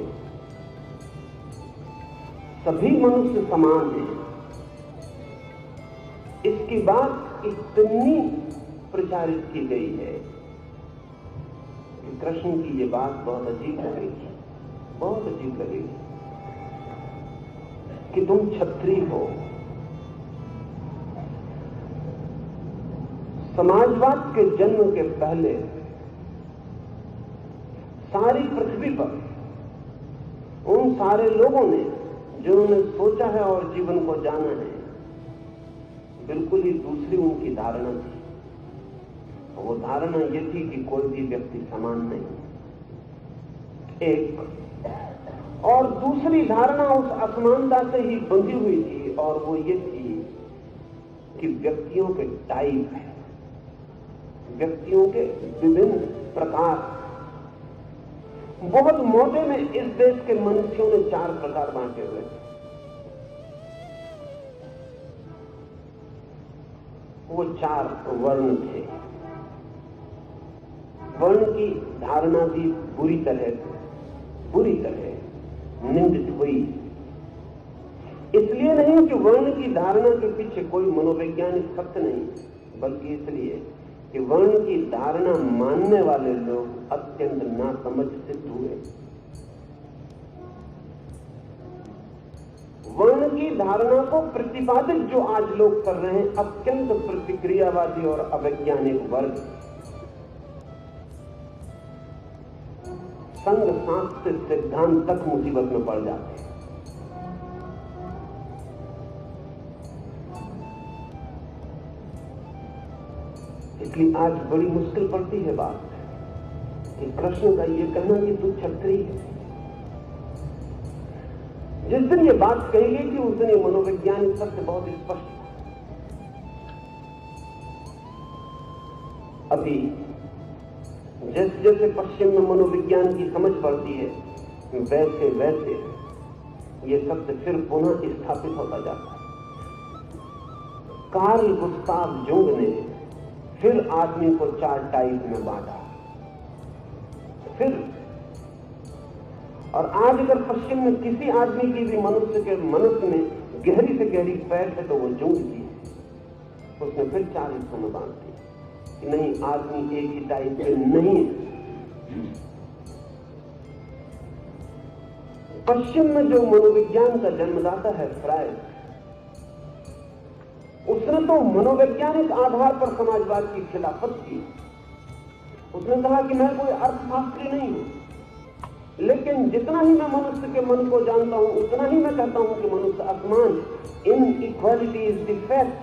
सभी मनुष्य समान हैं, इसकी बात इतनी प्रचारित की गई है कि कृष्ण की ये बात बहुत अजीब लगेगी, बहुत अजीब लगेगी कि तुम क्षत्रिय हो। समाजवाद के जन्म के पहले सारी पृथ्वी पर उन सारे लोगों ने जिन्होंने सोचा है और जीवन को जाना है, बिल्कुल ही दूसरी उनकी धारणा थी। वो धारणा ये थी कि कोई भी व्यक्ति समान नहीं, एक। और दूसरी धारणा उस असमानता से ही बंधी हुई थी, और वो ये थी कि व्यक्तियों के टाइप है, व्यक्तियों के विभिन्न प्रकार। बहुत मोटे में इस देश के मनुष्यों ने 4 प्रकार बांटे हुए थे। वो 4 वर्ण थे। वर्ण की धारणा भी बुरी तरह निंदित हुई। इसलिए नहीं कि वर्ण की धारणा के पीछे कोई मनोवैज्ञानिक सत्य नहीं, बल्कि इसलिए कि वर्ण की धारणा मानने वाले लोग अत्यंत नासमझ सिद्ध हुए। वर्ण की धारणा को प्रतिपादित जो आज लोग कर रहे हैं, अत्यंत प्रतिक्रियावादी और अवैज्ञानिक वर्ग, संघ शास्त्र सिद्धांत तक मुसीबत में पड़ जाते हैं। इसलिए आज बड़ी मुश्किल पड़ती है बात कि कृष्ण का ये कहना कि तू क्षत्रिय है। जिस दिन ये बात कही गई थी उस दिन ये मनोवैज्ञानिक सत्य बहुत स्पष्ट था। अभी जैसे जैसे पश्चिम में मनोविज्ञान की समझ बढ़ती है, वैसे वैसे ये सत्य फिर पुनः स्थापित होता जाता है। कार्ल गुस्ताव जुंग ने फिर आदमी को 4 टाइप में बांटा। फिर और आज अगर पश्चिम में किसी आदमी की भी मनुष्य के मनुष्य में गहरी से गहरी पैठ है तो वो जुंग की है। उसने फिर 4 हिस्सों में बांट दी कि नहीं, आदमी एक ही टाइप के नहीं है। पश्चिम में जो मनोविज्ञान का जन्मदाता है फ्रायड, उसने तो मनोवैज्ञानिक आधार पर समाजवाद की खिलाफत की। उसने कहा कि मैं कोई अर्थशास्त्री नहीं हूं, लेकिन जितना ही मैं मनुष्य के मन को जानता हूं उतना ही मैं कहता हूं कि मनुष्य असमान। इन इक्वालिटी इज द फैक्ट,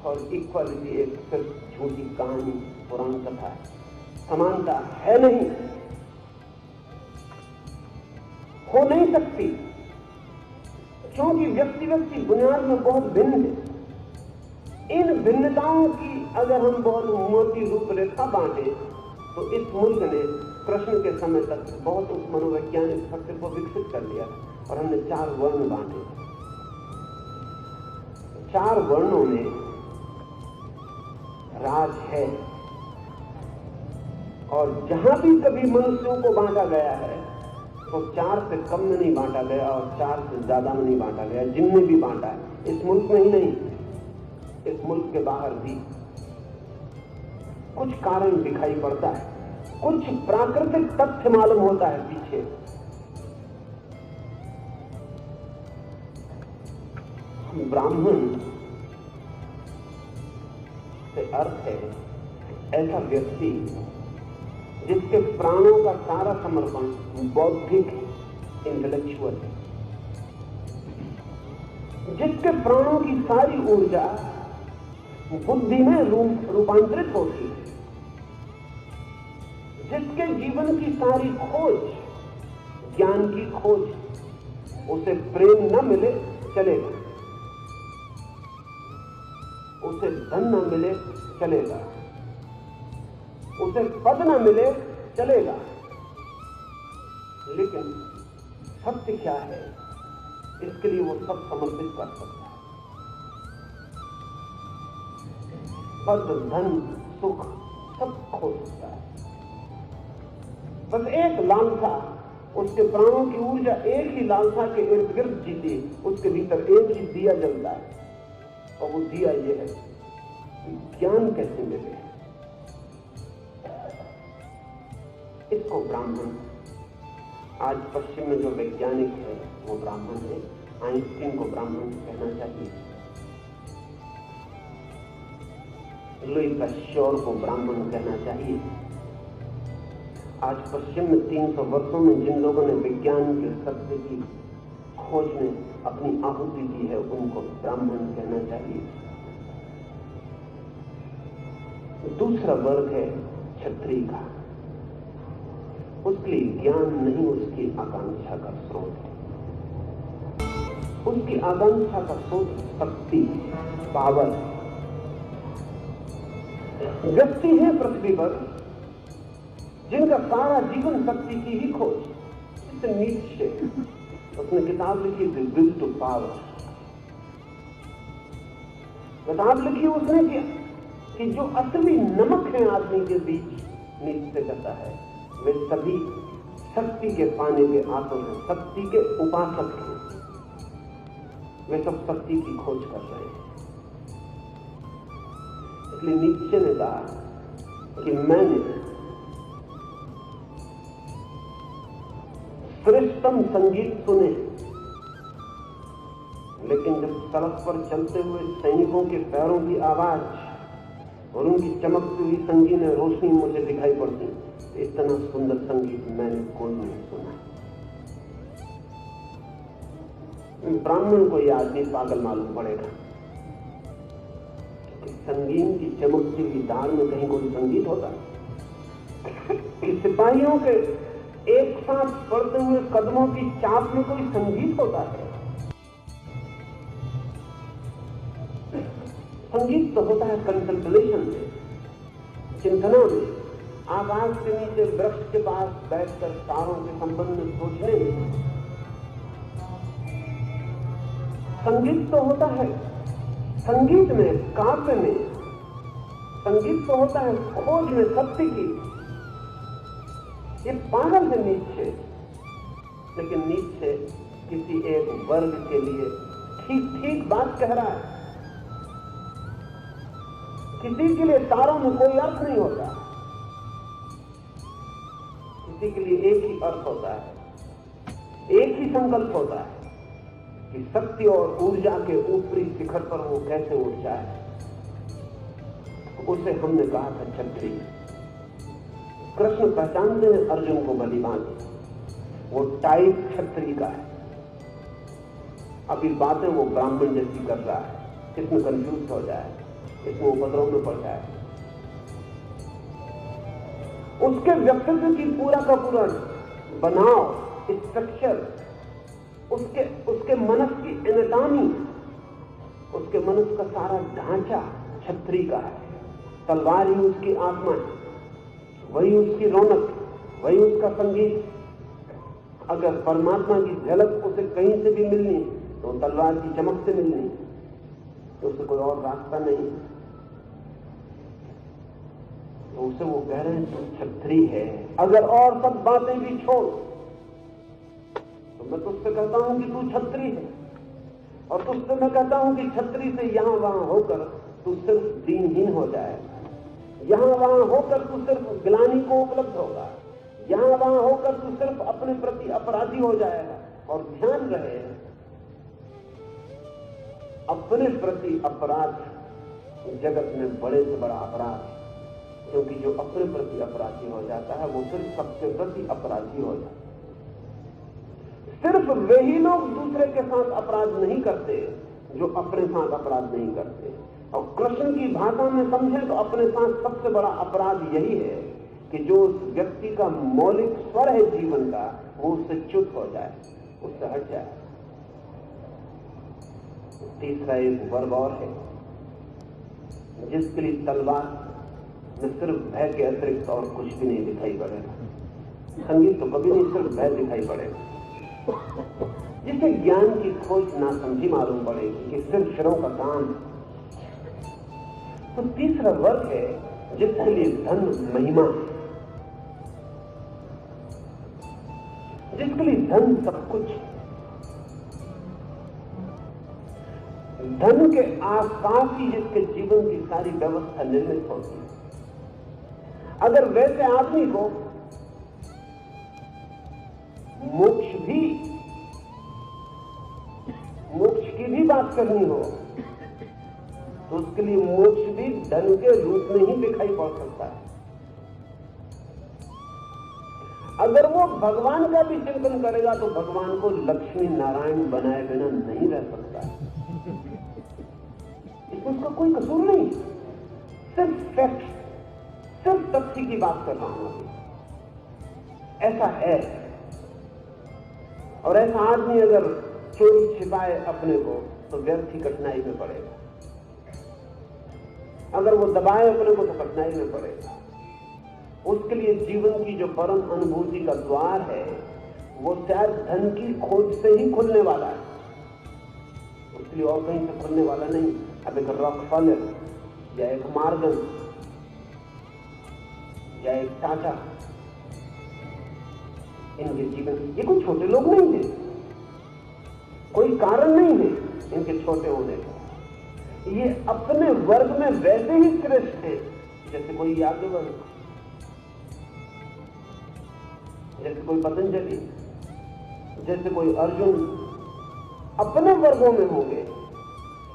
और इक्वालिटी एक सिर्फ झूठी कहानी, पुरानी कथा है। समानता है नहीं, हो नहीं सकती, क्योंकि व्यक्ति व्यक्ति बुनियाद में बहुत भिन्न है। इन भिन्नताओं की अगर हम बहुत मोटी रूपरेखा बांटे तो इस मुल्क ने कृष्ण के समय तक बहुत उस मनोवैज्ञानिक सत्य को विकसित कर लिया और हमने 4 वर्ण बांटे। 4 वर्णों में राज है, और जहां भी कभी मनुष्यों को बांटा गया है तो 4 से कम में नहीं बांटा गया और 4 से ज्यादा में नहीं बांटा गया। जिनने भी बांटा है, इस मुल्क में ही नहीं, इस मुल्क के बाहर भी कुछ कारण दिखाई पड़ता है, कुछ प्राकृतिक तथ्य मालूम होता है पीछे। ब्राह्मण से अर्थ है ऐसा व्यक्ति जिसके प्राणों का सारा समर्पण बौद्धिक इंटेलेक्चुअल है, जिसके प्राणों की सारी ऊर्जा बुद्धि में रूपांतरित होती है, जिसके जीवन की सारी खोज ज्ञान की खोज, उसे प्रेम न मिले चलेगा, उसे धन न मिले चलेगा, उसे पद न मिले चलेगा, लेकिन सत्य क्या है इसके लिए वो सब समर्पित कर सकता है। पद, धन, सुख सब खो सकता है, बस एक लालसा, उसके प्राणों की ऊर्जा एक ही लालसा के इर्द गिर्द जीती, उसके भीतर एक ही दिया जलता है, और वो दिया ये है ज्ञान कैसे मिले। इसको ब्राह्मण, आज पश्चिम में जो वैज्ञानिक है वो ब्राह्मण है, आइंस्टीन को ब्राह्मण कहना चाहिए, लुई पाश्चर को ब्राह्मण कहना चाहिए। आज पश्चिम में 300 वर्षों में जिन लोगों ने विज्ञान के सत्य की खोज में अपनी आहुति दी है उनको ब्राह्मण कहना चाहिए। दूसरा वर्ग है क्षत्रिय का, उसके लिए ज्ञान नहीं उसकी आकांक्षा का स्रोत है, उसकी आकांक्षा का स्रोत शक्ति, पावर। व्यक्ति है पृथ्वी पर जिनका सारा जीवन शक्ति की ही खोज। इससे नीचे उसने किताब लिखी थी विल टू पावर, किताब लिखी उसने कि जो असली नमक है आदमी के बीच, नीचे कहता है वे सभी शक्ति के पाने के आतुर हैं, शक्ति के उपासक हैं, वे सब शक्ति की खोज कर रहे हैं। इसलिए नीचे ने कहा कि मैंने श्रेष्ठतम संगीत सुने, लेकिन जब सड़क पर चलते हुए सैनिकों के पैरों की आवाज और उनकी चमकती हुई संगीत रोशनी मुझे दिखाई पड़ती, इतना सुंदर संगीत मैंने कोई नहीं सुना। ब्राह्मण को यह आदमी पागल मालूम पड़ेगा कि संगीत की चमकती हुई दाल में कहीं कोई संगीत होता कि सिपाहियों के एक साथ पड़ते हुए कदमों की चाप में कोई संगीत होता है। संगीत तो होता है कंटेम्पलेशन में, चिंतना में, आकाश के नीचे वृक्ष के पास बैठकर तारों के संबंध में सोचने में। संगीत तो होता है संगीत में, काव्य में, संगीत तो होता है खोज में सत्य की। ये पागल है नीचे, लेकिन नीचे किसी एक वर्ग के लिए ठीक ठीक बात कह रहा है। किसी के लिए तारों में कोई अर्थ नहीं होता, किसी के लिए एक ही अर्थ होता है, एक ही संकल्प होता है कि शक्ति और ऊर्जा के ऊपरी शिखर पर वो कैसे उठ जाए। उसे हमने कहा था क्षत्रिय। कृष्ण पहचानते हैं अर्जुन को बलिदान, वो टाइप क्षत्रिय का है। अभी बातें वो ब्राह्मण जैसी कर रहा है, इसमें कंफ्यूज हो जाए, इसमें उपद्रव में पड़ जाए। उसके व्यक्तित्व की पूरा का पूरा बनाव, स्ट्रक्चर, उसके मनस की एनाटॉमी, उसके मनस का सारा ढांचा क्षत्रिय का है। तलवार ही उसकी आत्मा है, वही उसकी रौनक, वही उसका संगीत। अगर परमात्मा की झलक उसे कहीं से भी मिलनी तो तलवार की चमक से मिलनी, तो उसे कोई और रास्ता नहीं। तो उसे वो कह रहे हैं तू क्षत्रिय है। अगर और सब बातें भी छोड़ तो मैं तुझसे कहता हूं कि तू क्षत्रिय है, और तुझसे मैं कहता हूं कि क्षत्रिय से यहां वहां होकर तू सिर्फ दीनहीन हो जाए, यहां वहां होकर तू सिर्फ ग्लानि को उपलब्ध होगा, यहां वहां होकर तू सिर्फ अपने प्रति अपराधी हो जाएगा। और ध्यान रहे, अपने प्रति अपराध जगत में बड़े से बड़ा अपराध है, क्योंकि जो अपने प्रति अपराधी हो जाता है वो फिर सबके प्रति अपराधी हो जाता है। सिर्फ वे ही लोग दूसरे के साथ अपराध नहीं करते जो अपने साथ अपराध नहीं करते। और कृष्ण की भाषा में समझे तो अपने साथ सबसे बड़ा अपराध यही है कि जो उस व्यक्ति का मौलिक स्वर है जीवन का, वो उससे च्युत हो जाए, उससे हट जाए। तीसरा एक वर्ग और है जिसके लिए तलवार में सिर्फ भय के अतिरिक्त और कुछ भी नहीं दिखाई पड़ेगा। संगीत तो कभी नहीं, सिर्फ भय दिखाई पड़ेगा। जिसे ज्ञान की खोज ना समझी मालूम पड़ेगी कि सिर्फ शरों का काम। तो तीसरा वर्ग है जिसके लिए धन महिमा, जिसके लिए धन सब कुछ। धन के आसपास ही जिसके जीवन की सारी व्यवस्था निर्मित होती है। अगर वैसे आदमी को मोक्ष की भी बात करनी हो तो उसके लिए मोक्ष भी धन के रूप में ही दिखाई पड़ सकता है। अगर वो भगवान का भी चिंतन करेगा तो भगवान को लक्ष्मी नारायण बनाए बिना नहीं रह सकता है। इसमें उसका कोई कसूर नहीं, सिर्फ फैक्ट, सिर्फ तथ्य की बात कर रहा हूं अभी। ऐसा है, और ऐसा आदमी अगर चोरी छिपाए अपने को तो व्यर्थ ही कठिनाई में पड़ेगा। अगर वो दबाए अपने को तो कठिनाई में पड़ेगा। उसके लिए जीवन की जो परम अनुभूति का द्वार है वो शायद धन की खोज से ही खुलने वाला है, उसके लिए और कहीं से खुलने वाला नहीं। अब एक रॉकफेलर या एक मॉर्गन या एक टाटा, इनके जीवन, ये कोई छोटे लोग नहीं है, कोई कारण नहीं है इनके छोटे होने का। ये अपने वर्ग में वैसे ही श्रेष्ठ हैं जैसे कोई याज्ञवल्क्य, जैसे कोई पतंजलि, जैसे कोई अर्जुन, अपने वर्गों में होंगे।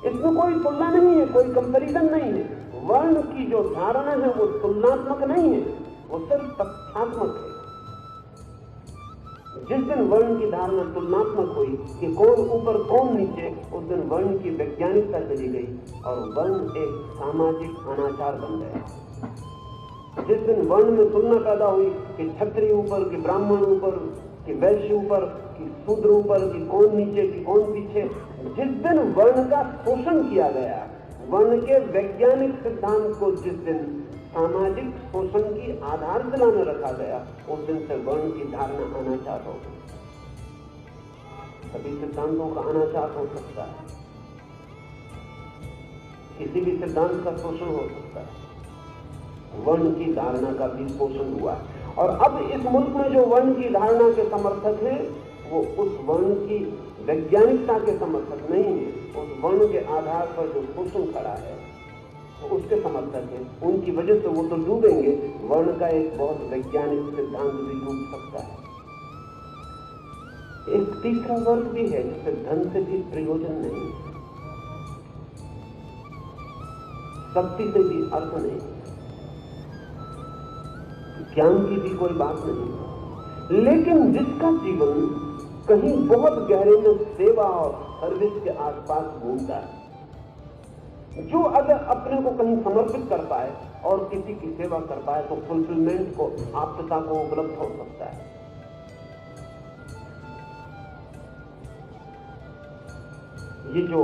इसमें कोई तुलना नहीं है, कोई कंपैरिजन नहीं है। वर्ण की जो धारणा है वो तुलनात्मक नहीं है, वो सिर्फ तथ्यात्मक है। जिस दिन वर्ण की धारणा तुलनात्मक हुई कि कौन ऊपर कौन नीचे, उस दिन वर्ण की वैज्ञानिकता चली गई और वर्ण एक सामाजिक अनाचार बन गया। जिस दिन वर्ण में तुलना पैदा हुई कि क्षत्रिय ऊपर, कि ब्राह्मण ऊपर, कि वैश्य ऊपर, कि शूद्र ऊपर, कि कौन नीचे, कि कौन पीछे, जिस दिन वर्ण का शोषण किया गया, वर्ण के वैज्ञानिक सिद्धांत को जिस दिन सामाजिक शोषण की आधारशिला में रखा गया, उस दिन से वर्ण की धारणा अनाचार हो गई। सभी सिद्धांतों का अनाचार हो सकता है, किसी भी सिद्धांत का शोषण हो सकता है, वर्ण की धारणा का भी शोषण हुआ है। और अब इस मुल्क में जो वर्ण की धारणा के समर्थक हैं वो उस वर्ण की वैज्ञानिकता के समर्थक नहीं है, उस वर्ण के आधार पर जो शोषण खड़ा है वो उसके समर्थक है। उनकी वजह से वो तो डूबेंगे, वर्ण का एक बहुत वैज्ञानिक सिद्धांत भी डूब सकता है। एक तीसरा वर्ग भी है जिसे धन से भी प्रयोजन नहीं, शक्ति से भी अर्थ नहीं, ज्ञान की भी कोई बात नहीं, लेकिन जिसका जीवन कहीं बहुत गहरे में सेवा और सर्विस के आसपास घूमता है, जो अगर अपने को कहीं समर्पित कर पाए और किसी की सेवा कर पाए तो फुलफिलमेंट को, आप्तता को उपलब्ध हो सकता है। ये जो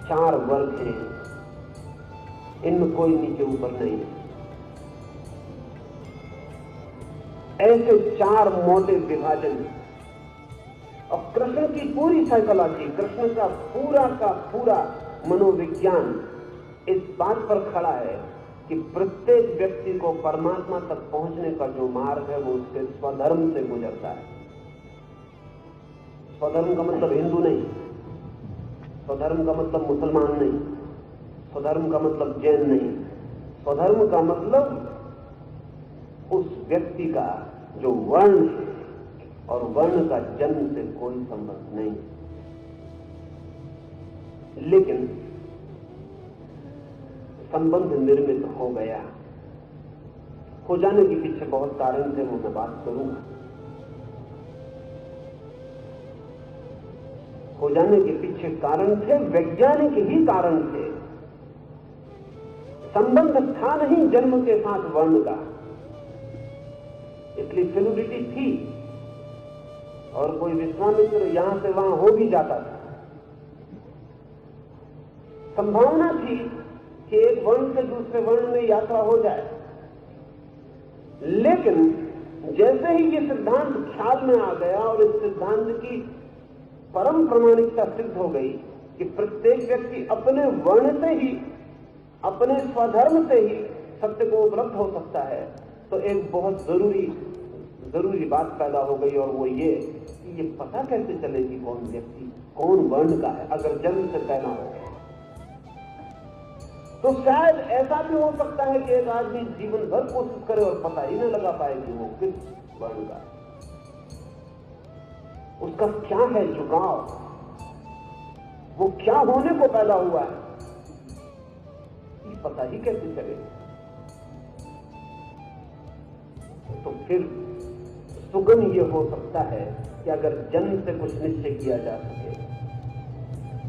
चार वर्ग हैं इनमें कोई नीचे ऊपर नहीं है। ऐसे 4 मोटे विभाजन। और कृष्ण की पूरी साइकोलॉजी, कृष्ण का पूरा मनोविज्ञान इस बात पर खड़ा है कि प्रत्येक व्यक्ति को परमात्मा तक पहुंचने का जो मार्ग है वो उसके स्वधर्म से गुजरता है। स्वधर्म का मतलब हिंदू नहीं, स्वधर्म का मतलब मुसलमान नहीं, स्वधर्म का मतलब जैन नहीं, स्वधर्म का मतलब उस व्यक्ति का जो वर्ण है, और वर्ण का जन्म से कोई संबंध नहीं। लेकिन संबंध निर्मित हो गया। हो जाने के पीछे बहुत कारण थे, वो मैं बात करूंगा। हो जाने के पीछे कारण थे, वैज्ञानिक ही कारण थे। संबंध था नहीं जन्म के साथ वर्ण का, इसलिए फ्लूइडिटी थी और कोई विश्वामित्र यहां से वहां हो भी जाता था। संभावना थी कि एक वर्ण से दूसरे वर्ण में यात्रा हो जाए, लेकिन जैसे ही ये सिद्धांत ख्याल में आ गया और इस सिद्धांत की परम प्रामाणिकता सिद्ध हो गई कि प्रत्येक व्यक्ति अपने वर्ण से ही, अपने स्वधर्म से ही सत्य को उपलब्ध हो सकता है, तो एक बहुत जरूरी बात पैदा हो गई, और वो ये कि ये पता कैसे चलेगी कौन व्यक्ति कौन वर्ण का है अगर जन्म से पैदा हो। तो शायद ऐसा भी हो सकता है कि एक आदमी जीवन भर कोशिश करे और पता ही न लगा पाए कि वो किस वर्ण का है, उसका क्या है झुकाव, वो क्या होने को पैदा हुआ है, ये पता ही कैसे चलेगा। तो फिर सुगम ये हो सकता है कि अगर जन्म से कुछ निश्चय किया जा सके,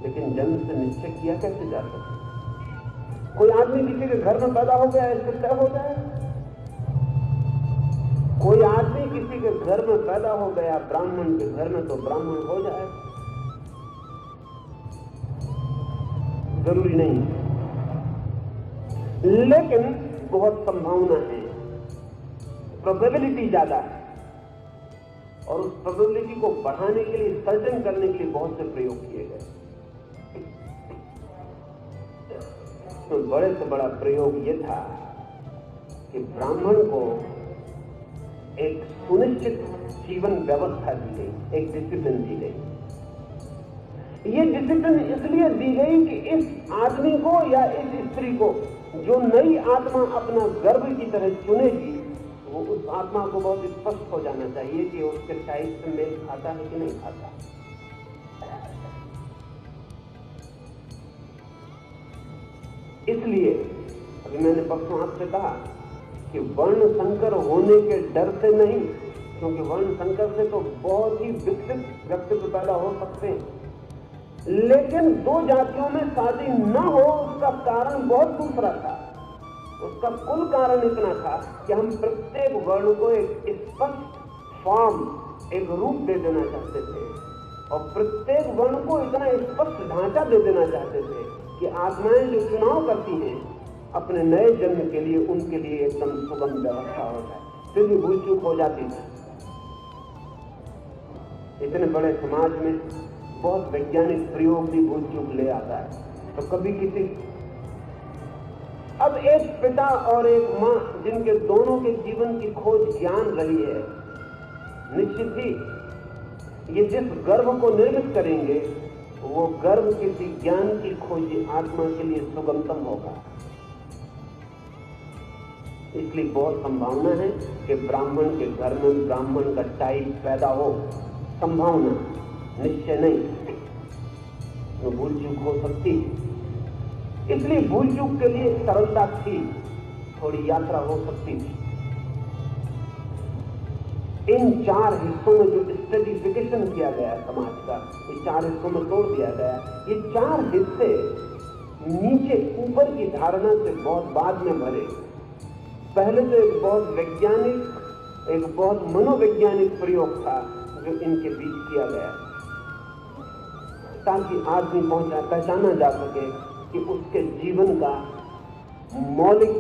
लेकिन जन्म से निश्चय किया कैसे जा सके? कोई आदमी किसी के घर में पैदा हो गया, इससे तय हो जाए? कोई आदमी किसी के घर में पैदा हो गया ब्राह्मण के घर में, तो ब्राह्मण हो जाए? जरूरी नहीं, लेकिन बहुत संभावना है, प्रोबेबिलिटी ज्यादा है, और उस प्रोबेबिलिटी को बढ़ाने के लिए, सर्जन करने के लिए बहुत से प्रयोग किए गए। तो बड़े से बड़ा प्रयोग ये था कि ब्राह्मण को एक सुनिश्चित जीवन व्यवस्था दी गई, एक डिसिप्लिन दी गई। ये डिसिप्लिन इसलिए दी गई कि इस आदमी को या इस स्त्री को जो नई आत्मा अपना गर्भ की तरह चुनेगी, वो उस आत्मा को बहुत स्पष्ट हो जाना चाहिए कि उसके टाइप से मेल खाता है कि नहीं खाता। इसलिए अभी मैंने परसों आपसे कहा कि वर्ण संकर होने के डर से नहीं, क्योंकि वर्ण संकर से तो बहुत ही विकसित व्यक्तित्व पैदा हो सकते हैं, लेकिन 2 जातियों में शादी न हो उसका कारण बहुत दूसरा था। उसका कुल कारण इतना था कि हम प्रत्येक वर्ण को एक स्पष्ट फॉर्म, एक रूप दे देना चाहते थे, और प्रत्येक वर्ण को इतना स्पष्ट ढांचा दे देना चाहते थे कि आत्माएं जो चुनाव करती हैं अपने नए जन्म के लिए, उनके लिए एकदम सुगम व्यवस्था हो जाए। फिर भी भूल चूक हो जाती थी। इतने बड़े समाज में बहुत वैज्ञानिक प्रयोग भी भूल चूक ले आता है। तो कभी किसी, अब एक पिता और एक मां जिनके दोनों के जीवन की खोज ज्ञान रही है, निश्चित ही ये जिस गर्भ को निर्मित करेंगे वो गर्भ किसी ज्ञान की खोजी आत्मा के लिए सुगमतम होगा। इसलिए बहुत संभावना है कि ब्राह्मण के घर में ब्राह्मण का टाइप पैदा हो, संभावना, निश्चय नहीं, तो भूल चूक हो सकती। इसलिए भूल चूक के लिए सरलता थी, थोड़ी यात्रा हो सकती थी। इन 4 हिस्सों में जो स्ट्रेटिफिकेशन किया गया समाज का, ये 4 हिस्सों में तोड़ दिया गया। ये 4 हिस्से नीचे ऊपर की धारणा से बहुत बाद में भरे। पहले तो एक बहुत वैज्ञानिक, एक बहुत मनोवैज्ञानिक प्रयोग था जो इनके बीच किया गया, ताकि आदमी पहचाना जा सके कि उसके जीवन का मौलिक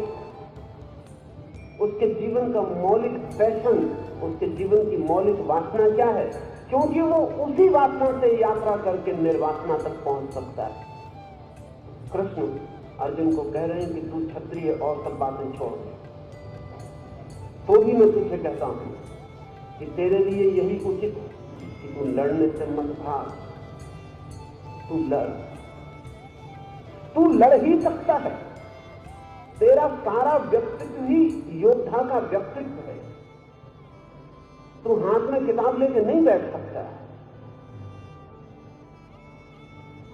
पैशन उसके जीवन की मौलिक वासना क्या है, क्योंकि वो उसी वासना से यात्रा करके निर्वासना तक पहुंच सकता है। कृष्ण अर्जुन को कह रहे हैं कि तू क्षत्रिय और सब बातें छोड़ दे, तो भी मैं तुझे कहता हूं कि तेरे लिए यही उचित है कि तू लड़ने से मत भाग, तू लड़ ही सकता है। तेरा सारा व्यक्तित्व ही योद्धा का व्यक्तित्व है। तू हाथ में किताब लेके नहीं बैठ सकता,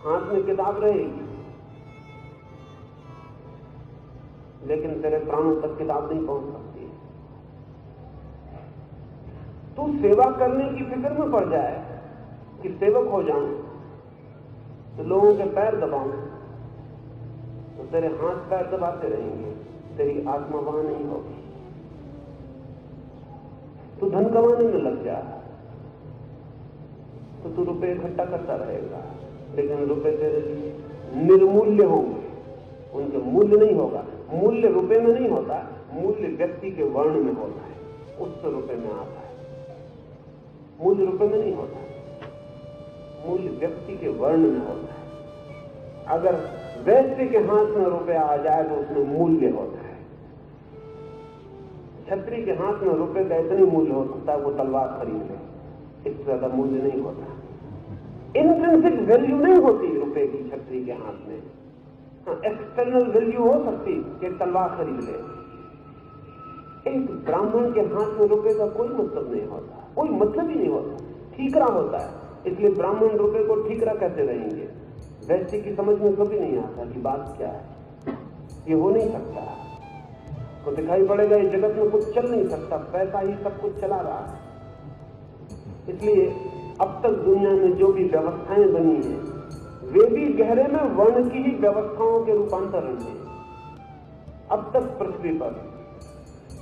हाथ में किताब रहेगी लेकिन तेरे प्राणों तक किताब नहीं पहुंच सकती। तू सेवा करने की फिक्र में पड़ जाए कि सेवक हो जाऊं तो लोगों के पैर दबाऊं, तो तेरे हाथ पैर दबाते रहेंगे, तेरी आत्मा वहां नहीं होगी। तू धन कमाने में लग जा तो तू रुपए इकट्ठा करता रहेगा, लेकिन रुपए तेरे लिए निर्मूल्य होंगे, उनके मूल्य नहीं होगा। मूल्य रुपए में नहीं होता, मूल्य व्यक्ति के वर्ण में होता है, उससे रुपए में आता है। मूल्य रुपए में नहीं होता, मूल्य व्यक्ति के वर्ण में होता है। अगर वैश्य के हाथ में रुपया आ जाए तो उसमें मूल्य होता है। क्षत्रिय के हाथ में रुपए का इतनी मूल्य हो सकता है वो तलवार खरीद ले, इससे ज्यादा मूल्य नहीं होता। इंट्रिंसिक वैल्यू नहीं होती रुपए की क्षत्रिय के हाथ में। हाँ, एक्सटर्नल वैल्यू हो सकती कि तलवार खरीद ले। एक ब्राह्मण के हाथ में रुपए का कोई मतलब नहीं होता, कोई मतलब ही नहीं होता, ठीकरा होता है। इसलिए ब्राह्मण रुपए को ठीकरा कहते रहेंगे। वैश्य की समझ में कभी नहीं आता कि बात क्या है, ये हो नहीं सकता। तो दिखाई पड़ेगा इस जगत में कुछ चल नहीं सकता, पैसा ही सब कुछ चला रहा है। इसलिए अब तक दुनिया में जो भी व्यवस्थाएं बनी हैं वे भी गहरे में वर्ण की ही व्यवस्थाओं के रूपांतरण है। अब तक पृथ्वी पर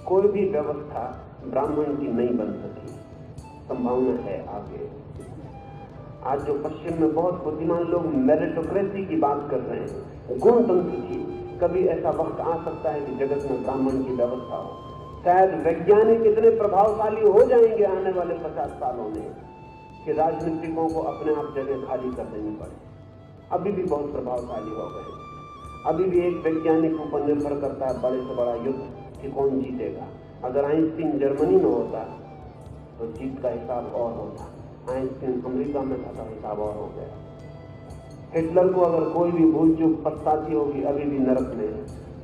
कोई भी व्यवस्था ब्राह्मण की नहीं बन सकी, संभावना है आगे। आज जो पश्चिम में बहुत बुद्धिमान लोग मेरिटोक्रेसी की बात कर रहे हैं, गुणतंत्र की, कभी ऐसा वक्त आ सकता है कि जगत में ब्राह्मण की व्यवस्था हो। शायद वैज्ञानिक इतने प्रभावशाली हो जाएंगे आने वाले 50 सालों में कि राजनीतिकों को अपने आप जगह खाली कर देनी पड़े। अभी भी बहुत प्रभावशाली हो गए। अभी भी एक वैज्ञानिक ऊपर निर्भर करता है बड़े से बड़ा युद्ध कि कौन जीतेगा। अगर आइंस्टीन जर्मनी में होता तो जीत का हिसाब और होता, आइंस्टीन अमेरिका में था तो हिसाब और हो गया। हिटलर को अगर कोई भी भूल चूक पछताती होगी अभी भी नरक में,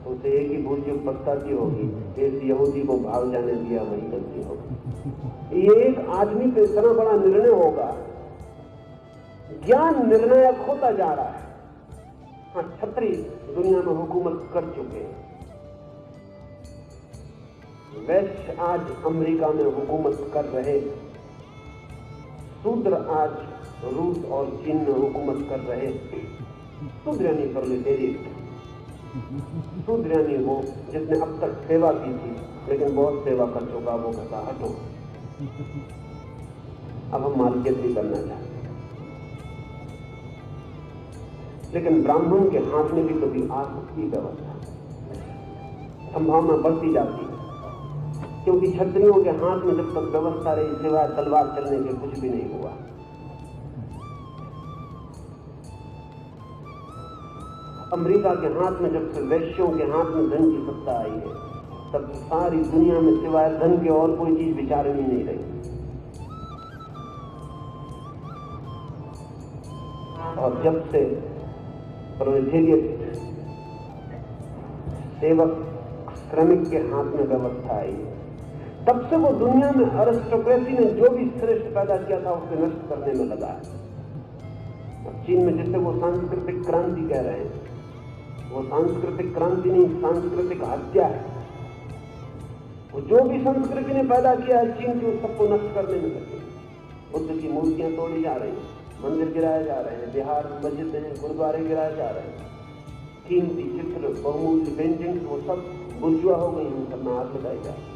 तो उसे एक ही भूल चूक पछताती होगी, इस यहूदी को भाग जाने दिया, वही गलती होगी। ये एक आदमी पे इतना बड़ा निर्णय होगा, ज्ञान निर्णायक होता जा रहा है। हाँ, क्षत्रिय दुनिया में हुकूमत कर चुके हैं, वैश्य आज अमेरिका में हुकूमत कर रहे, शूद्र आज रूस और चीन में हुकूमत कर रहे। शूद्र यानी प्रोलेटेरिएट, शूद्र यानी वो जिसने अब तक सेवा की थी लेकिन बहुत सेवा कर चुका, वो कहता हटो अब हम मालिकियत भी करना चाहते। लेकिन ब्राह्मण के हाथ में भी कभी आ सकती व्यवस्था, संभावना बढ़ती जाती है, क्योंकि क्षत्रियों के हाथ में जब तक व्यवस्था रही सिवाय तलवार चलने के कुछ भी नहीं हुआ। अमेरिका के हाथ में जब से वैश्यों के हाथ में धन की सत्ता आई है तब सारी दुनिया में सिवाय धन के और कोई चीज विचारनी नहीं रही। और जब से प्रोलेटेरिएट सेवक श्रमिक के हाथ में व्यवस्था आई तब से वो दुनिया में अरिस्टोक्रेसी ने जो भी श्रेष्ठ पैदा किया था उसे नष्ट करने में लगा है। चीन में जिसे वो सांस्कृतिक क्रांति कह रहे हैं, वो सांस्कृतिक क्रांति नहीं, सांस्कृतिक हत्या है। वो जो भी संस्कृति ने पैदा किया है चीन की, उस सबको नष्ट करने में लगे। बुद्ध की मूर्तियां तोड़ी जा रही हैं, मंदिर गिराए जा रहे हैं, बिहार में मस्जिदें हैं, गुरुद्वारे गिराए जा रहे हैं, कीमती चित्र, बहुमूल्य पेंटिंग्स वो सब बुर्जुआ हो गई, उन सब में आग लगाई जा रही।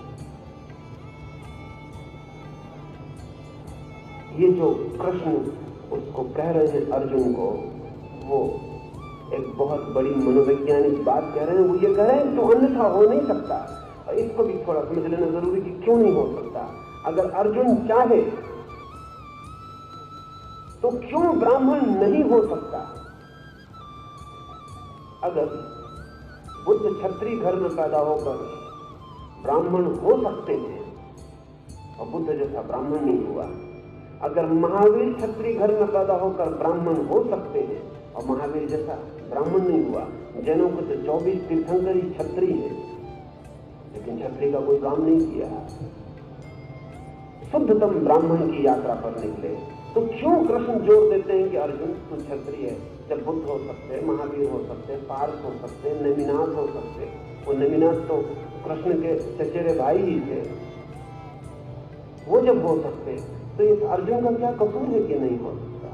ये जो कृष्ण उसको कह रहे हैं अर्जुन को, वो एक बहुत बड़ी मनोवैज्ञानिक बात कह रहे हैं। वो ये कह रहे हैं तो अन्यथा हो नहीं सकता। और इसको भी थोड़ा समझ लेना जरूरी कि क्यों नहीं हो सकता। अगर अर्जुन चाहे तो क्यों ब्राह्मण नहीं हो सकता? अगर बुद्ध क्षत्रिय घर में पैदा होकर ब्राह्मण हो सकते थे और बुद्ध जैसा ब्राह्मण नहीं हुआ, अगर महावीर क्षत्रिय घर में पैदा होकर ब्राह्मण हो सकते हैं और महावीर जैसा ब्राह्मण नहीं हुआ, जैनों के तो 24 तीर्थंकर ही क्षत्रिय हैं, लेकिन क्षत्रिय का कोई काम नहीं किया, शुद्धतम ब्राह्मण की यात्रा पर निकले, तो क्यों कृष्ण जोर देते हैं कि अर्जुन तू क्षत्रिय है? जब बुद्ध हो सकते, महावीर हो सकते, पार्थ हो सकते, नेमिनाथ हो सकते। वो नेमिनाथ तो कृष्ण के चचेरे भाई ही थे। वो जब हो सकते तो इस अर्जुन का क्या कसूर है कि नहीं हो सकता?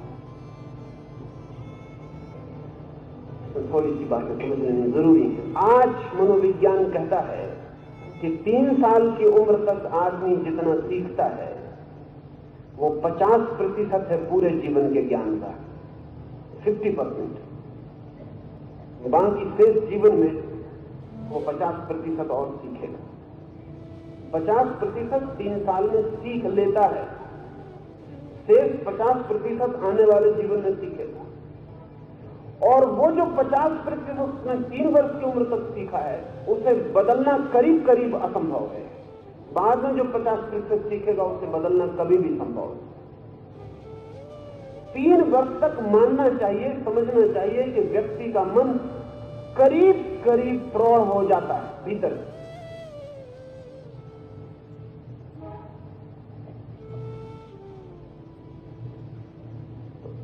तो थोड़ी सी बातें समझ लेनी जरूरी है। आज मनोविज्ञान कहता है कि 3 साल की उम्र तक आदमी जितना सीखता है वो 50% है पूरे जीवन के ज्ञान का, 50%। बाकी शेष जीवन में वो 50% और सीखेगा। 50% 3 साल में सीख लेता है, शेष 50% आने वाले जीवन में सीखेगा। और वो जो 50% उसने 3 वर्ष की उम्र तक सीखा है उसे बदलना करीब करीब असंभव है। बाद में जो 50% सीखेगा उसे बदलना कभी भी संभव है। 3 वर्ष तक मानना चाहिए, समझना चाहिए कि व्यक्ति का मन करीब करीब प्रौढ़ हो जाता है भीतर।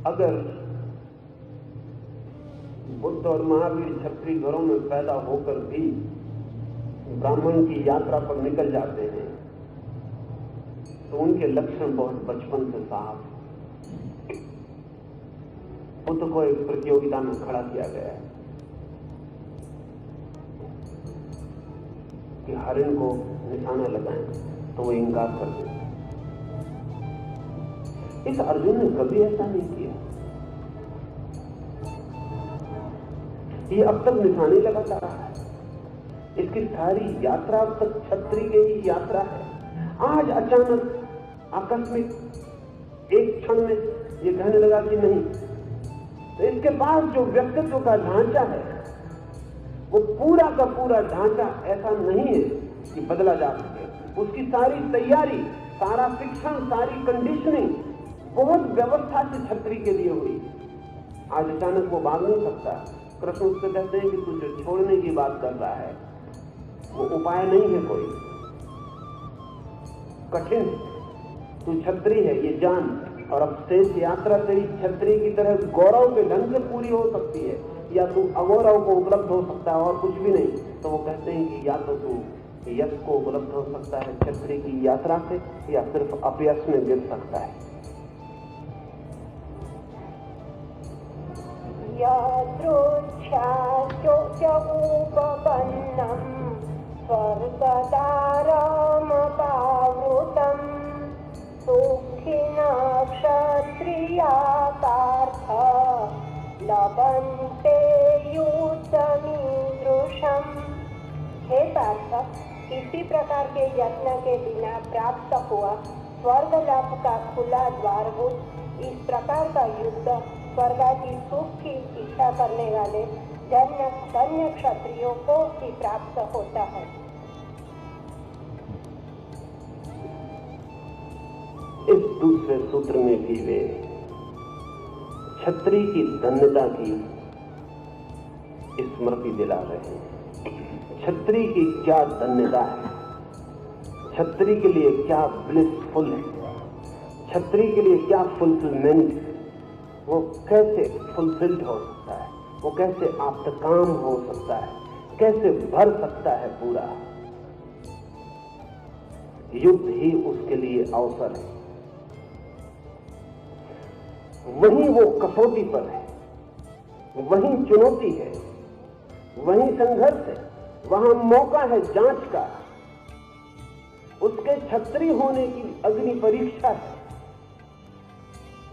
अगर बुद्ध और महावीर क्षत्रिय घरों में पैदा होकर भी ब्राह्मण की यात्रा पर निकल जाते हैं तो उनके लक्षण बहुत बचपन से साफ। बुद्ध को एक प्रतियोगिता में खड़ा किया गया है कि हरिण को निशाना लगाएं, तो वो इंकार कर देते। इस अर्जुन ने कभी ऐसा नहीं किया। ये अब तक निशाने लगाता रहा है। इसकी सारी यात्रा अब तक क्षत्रिय की ही यात्रा है। आज अचानक आकस्मिक एक क्षण में ये कहने लगा कि नहीं, तो इसके पास जो व्यक्तित्व का ढांचा है वो पूरा का पूरा ढांचा ऐसा नहीं है कि बदला जा सके। उसकी सारी तैयारी, सारा शिक्षण, सारी कंडीशनिंग बहुत व्यवस्था से क्षत्रिय के लिए हुई। आज अचानक वो भाग नहीं सकता। कृष्ण उससे कहते हैं कि तू जो छोड़ने की बात कर रहा है वो उपाय नहीं है, कोई कठिन। तू क्षत्रिय है ये जान, और अब शेष यात्रा तेरी क्षत्रिय की तरह गौरव के ढंग से पूरी हो सकती है, या तू अगौरव को उपलब्ध हो सकता है और कुछ भी नहीं। तो वो कहते हैं कि या तो तू यश को उपलब्ध हो सकता है क्षत्रिय की यात्रा से, या सिर्फ अपयश में गिर सकता है। स्वर्गदारमपावृतं सुखिनः क्षत्रिया पार्थ लभन्ते युद्धमीदृशम्। हे पार्थ, किसी प्रकार के यत्न के बिना प्राप्त हुआ स्वर्ग लाभ का खुला द्वारभूत इस प्रकार का युद्ध स्वर्गादि सुख की इच्छा करने वाले धन्य क्षत्रियों को ही प्राप्त होता है। इस दूसरे सूत्र में भी वे क्षत्रिय की धन्यता की स्मृति दिला रहे हैं। क्षत्रिय की क्या धन्यता है, क्षत्रिय के लिए क्या ब्लिसफुल है, क्षत्रिय के लिए क्या फुलफिलमेंट, वो कैसे फुलफिल्ड हो सकता है, वो कैसे आप्तकाम हो सकता है, कैसे भर सकता है पूरा। युद्ध ही उसके लिए अवसर है। वहीं वो कसौटी पर है, वहीं चुनौती है, वहीं संघर्ष है, वहां मौका है जांच का, उसके क्षत्रिय होने की अग्नि परीक्षा है।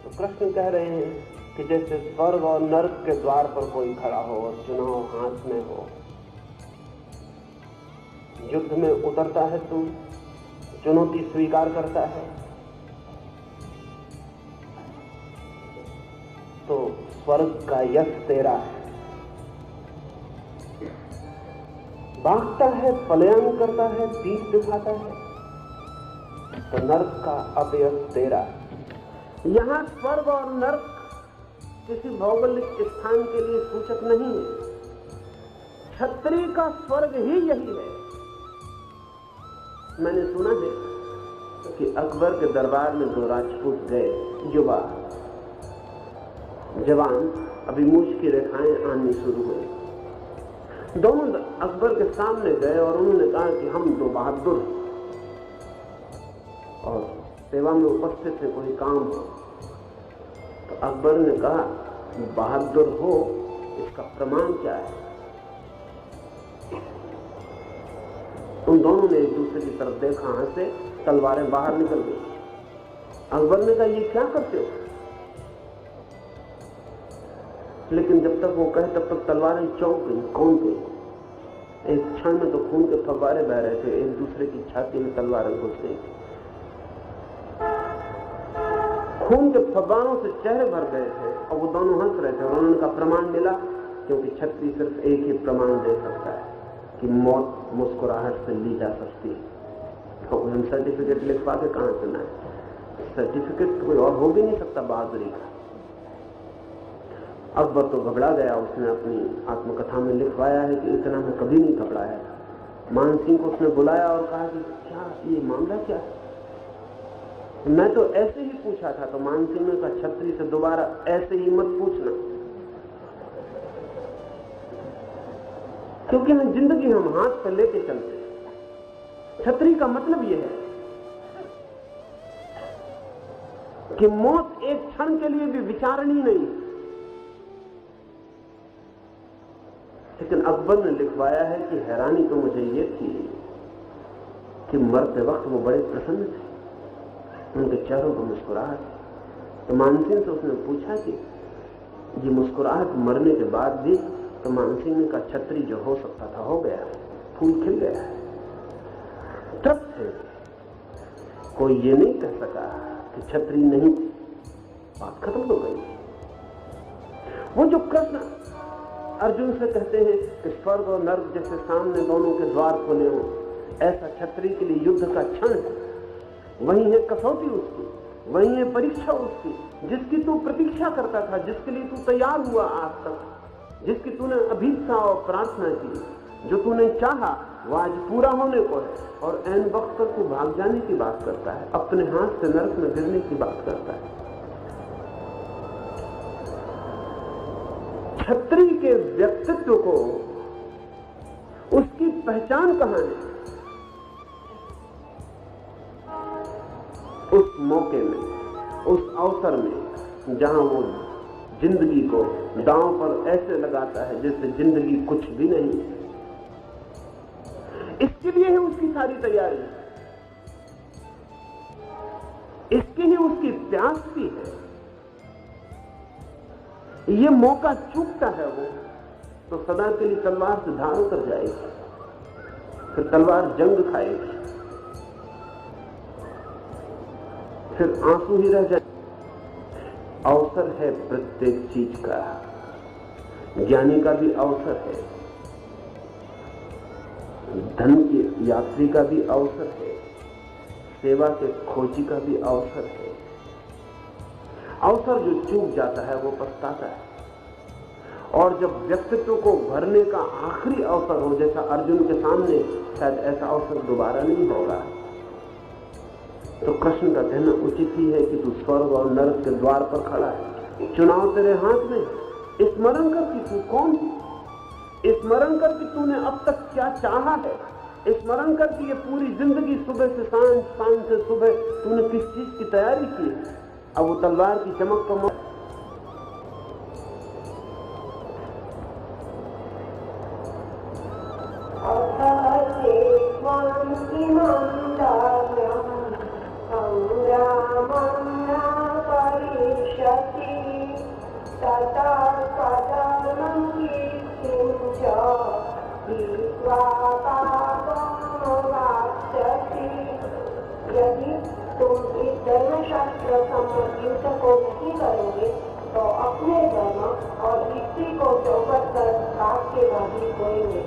तो कृष्ण कह रहे हैं कि जैसे स्वर्ग और नरक के द्वार पर कोई खड़ा हो और चुनाव हाथ में हो, युद्ध में उतरता है तू, चुनौती स्वीकार करता है तो स्वर्ग का यश तेरा है। भागता है, पलायन करता है, पीठ दिखाता है तो नर्क का अपयश तेरा है। यहां स्वर्ग और नर्क किसी भौगोलिक स्थान के लिए सूचक नहीं है। क्षत्रिय का स्वर्ग ही यही है। मैंने सुना है कि अकबर के दरबार में दो राजपूत गए, युवा जवान, अभी मूछ की रेखाएं आनी शुरू हुई। दोनों अकबर के सामने गए और उन्होंने कहा कि हम दो बहादुर और सेवा में उपस्थित है, कोई काम हो। तो अकबर ने कहा, बहादुर हो इसका प्रमाण क्या है? उन दोनों ने एक दूसरे की तरफ देखा, हंसे, तलवारें बाहर निकल गई। अकबर ने कहा, ये क्या करते हो? लेकिन जब तक वो कहे तब तक तलवारें चौंक गई, कौन गई। एक क्षण में तो खून के फव्वारे बह रहे थे, एक दूसरे की छाती में तलवारें घुस गई थी। खून के फव्वारों से चेहरे भर गए थे और वो दोनों हंस रहे थे। और उनका प्रमाण मिला, क्योंकि क्षत्रिय सिर्फ एक ही प्रमाण दे सकता है कि मौत मुस्कुराहट से ली जा सकती है। तो हम सर्टिफिकेट लिखवा के कहां से लाएं? सर्टिफिकेट कोई और हो भी नहीं सकता बहादुरी का। अकबर तो घबरा गया। उसने अपनी आत्मकथा में लिखवाया है कि इतना मैं कभी नहीं घबराया था। मान सिंह को उसने बुलाया और कहा कि क्या ये मामला क्या है? मैं तो ऐसे ही पूछा था। तो मान सिंह ने कहा, छत्री से दोबारा ऐसे ही मत पूछना, क्योंकि हम जिंदगी हम हाथ पर लेके चलते। छत्री का मतलब यह है कि मौत एक क्षण के लिए भी विचारणीय नहीं। लेकिन अकबर ने लिखवाया है कि हैरानी तो मुझे ये थी कि मरते वक्त वो बड़े प्रसन्न थे, उनके चेहरों पर मुस्कुराहट। तो मानसिंह से उसने पूछा कि ये मुस्कुराहट मरने के बाद भी? तो मानसिंह ने कहा, छत्री जो हो सकता था हो गया, फूल खिल गया है। तब से कोई ये नहीं कह सका कि छत्री नहीं थी, बात खत्म हो गई। वो जो कृष्ण अर्जुन से कहते हैं कि स्वर्ग और नर्क जैसे सामने दोनों के द्वार खोले हों, ऐसा क्षत्रिय के लिए युद्ध का क्षण है। वही है कसौटी उसकी, वही है परीक्षा उसकी, जिसकी तू प्रतीक्षा करता था, जिसके लिए तू तैयार हुआ आज तक, जिसकी तूने अभीप्सा और प्रार्थना की, जो तूने चाहा वो आज पूरा होने को है। और ऐन वक्त पर तू भाग जाने की बात करता है, अपने हाथ से नर्क में गिरने की बात करता है। क्षत्रिय के व्यक्तित्व को, उसकी पहचान कहां है? उस मौके में, उस अवसर में जहां वो जिंदगी को दांव पर ऐसे लगाता है जैसे जिंदगी कुछ भी नहीं है। इसके लिए है उसकी सारी तैयारी, इसकी ही उसकी प्यास भी है। ये मौका चूकता है वो तो सदा के लिए तलवार से धार उतर जाएगी, फिर तलवार जंग खाएगी, फिर आंसू ही रह जाए। अवसर है प्रत्येक चीज का, ज्ञानी का भी अवसर है, धन के यात्री का भी अवसर है, सेवा के खोजी का भी अवसर है। अवसर जो चूक जाता है वो पछताता है। और जब व्यक्तित्व को भरने का आखिरी अवसर हो, जैसा अर्जुन के सामने, शायद ऐसा अवसर दोबारा नहीं होगा, तो कृष्ण का कहना उचित ही है कि तू स्वर्ग और नरक के द्वार पर खड़ा है, चुनाव तेरे हाथ में। स्मरण कर कि तू कौन है, स्मरण कर कि तूने अब तक क्या चाहा है, स्मरण कर कि ये पूरी जिंदगी सुबह से सांझ, सांझ से सुबह तूने किस चीज की तैयारी की है। अब वो तलवार की चमक का यदि तुम इस धर्मशास्त्र सम्मत युद्ध को नहीं करोगे तो अपने धर्म और स्त्री को चौपट कर काट के भागी होएंगे।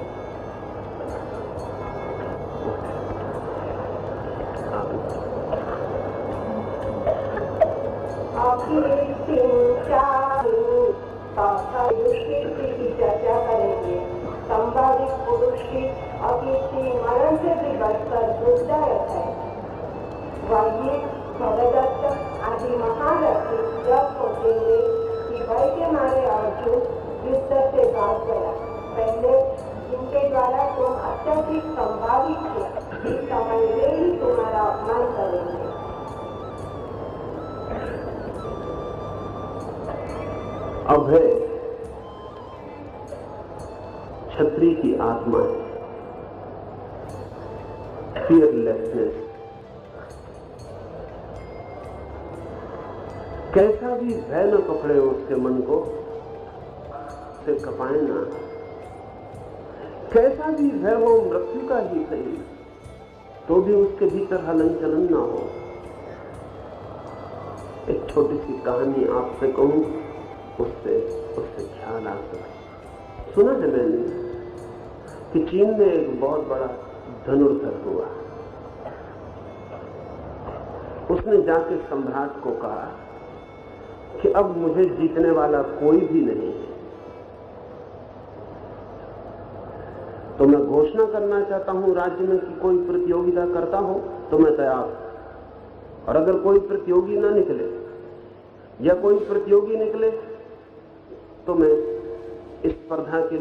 की चर्चा करेंगे। संभावित पुरुष की अपनी मरण से भी बढ़कर दुखदायक है। वही भगदत्त आदि महारथी जब सोचेंगे कि भय के मारे अर्जुन युद्ध से भाग गया, पहले जिनके द्वारा तुम अत्यधिक संभावित थे इस समय वे ही तुम्हारा अपमान करेंगे। अभय क्षत्रिय की आत्मा है, फियरलेसनेस। कैसा भी भय न पकड़े उसके मन को, से कपाए ना, कैसा भी भय हो मृत्यु का ही सही, तो भी उसके भीतर हलन चलन ना हो। एक छोटी सी कहानी आपसे कहूं, उससे ख्याल आ सके। सुना है मैंने कि चीन में एक बहुत बड़ा धनुर्धर हुआ। उसने जाके सम्राट को कहा कि अब मुझे जीतने वाला कोई भी नहीं है, तो मैं घोषणा करना चाहता हूं राज्य में कि कोई प्रतियोगिता करता हो तो मैं तैयार हूं, और अगर कोई प्रतियोगी ना निकले या कोई प्रतियोगी निकले तो मैं इस स्पर्धा के,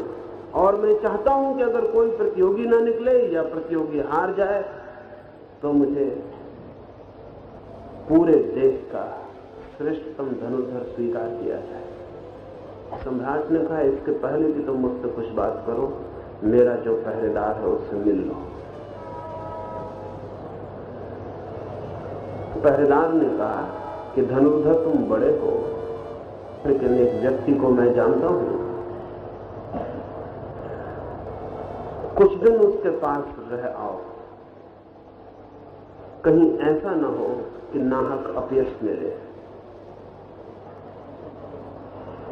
और मैं चाहता हूं कि अगर कोई प्रतियोगी ना निकले या प्रतियोगी हार जाए तो मुझे पूरे देश का श्रेष्ठतम धनुर्धर स्वीकार किया जाए। सम्राट ने कहा, इसके पहले कि तुम मुझसे कुछ बात करो, मेरा जो पहरेदार है उससे मिल लो। पहरेदार ने कहा कि धनुर्धर तुम बड़े हो, लेकिन एक व्यक्ति को मैं जानता हूं, कुछ दिन उसके पास रह आओ, कहीं ऐसा ना हो कि नाहक अपयश मिले।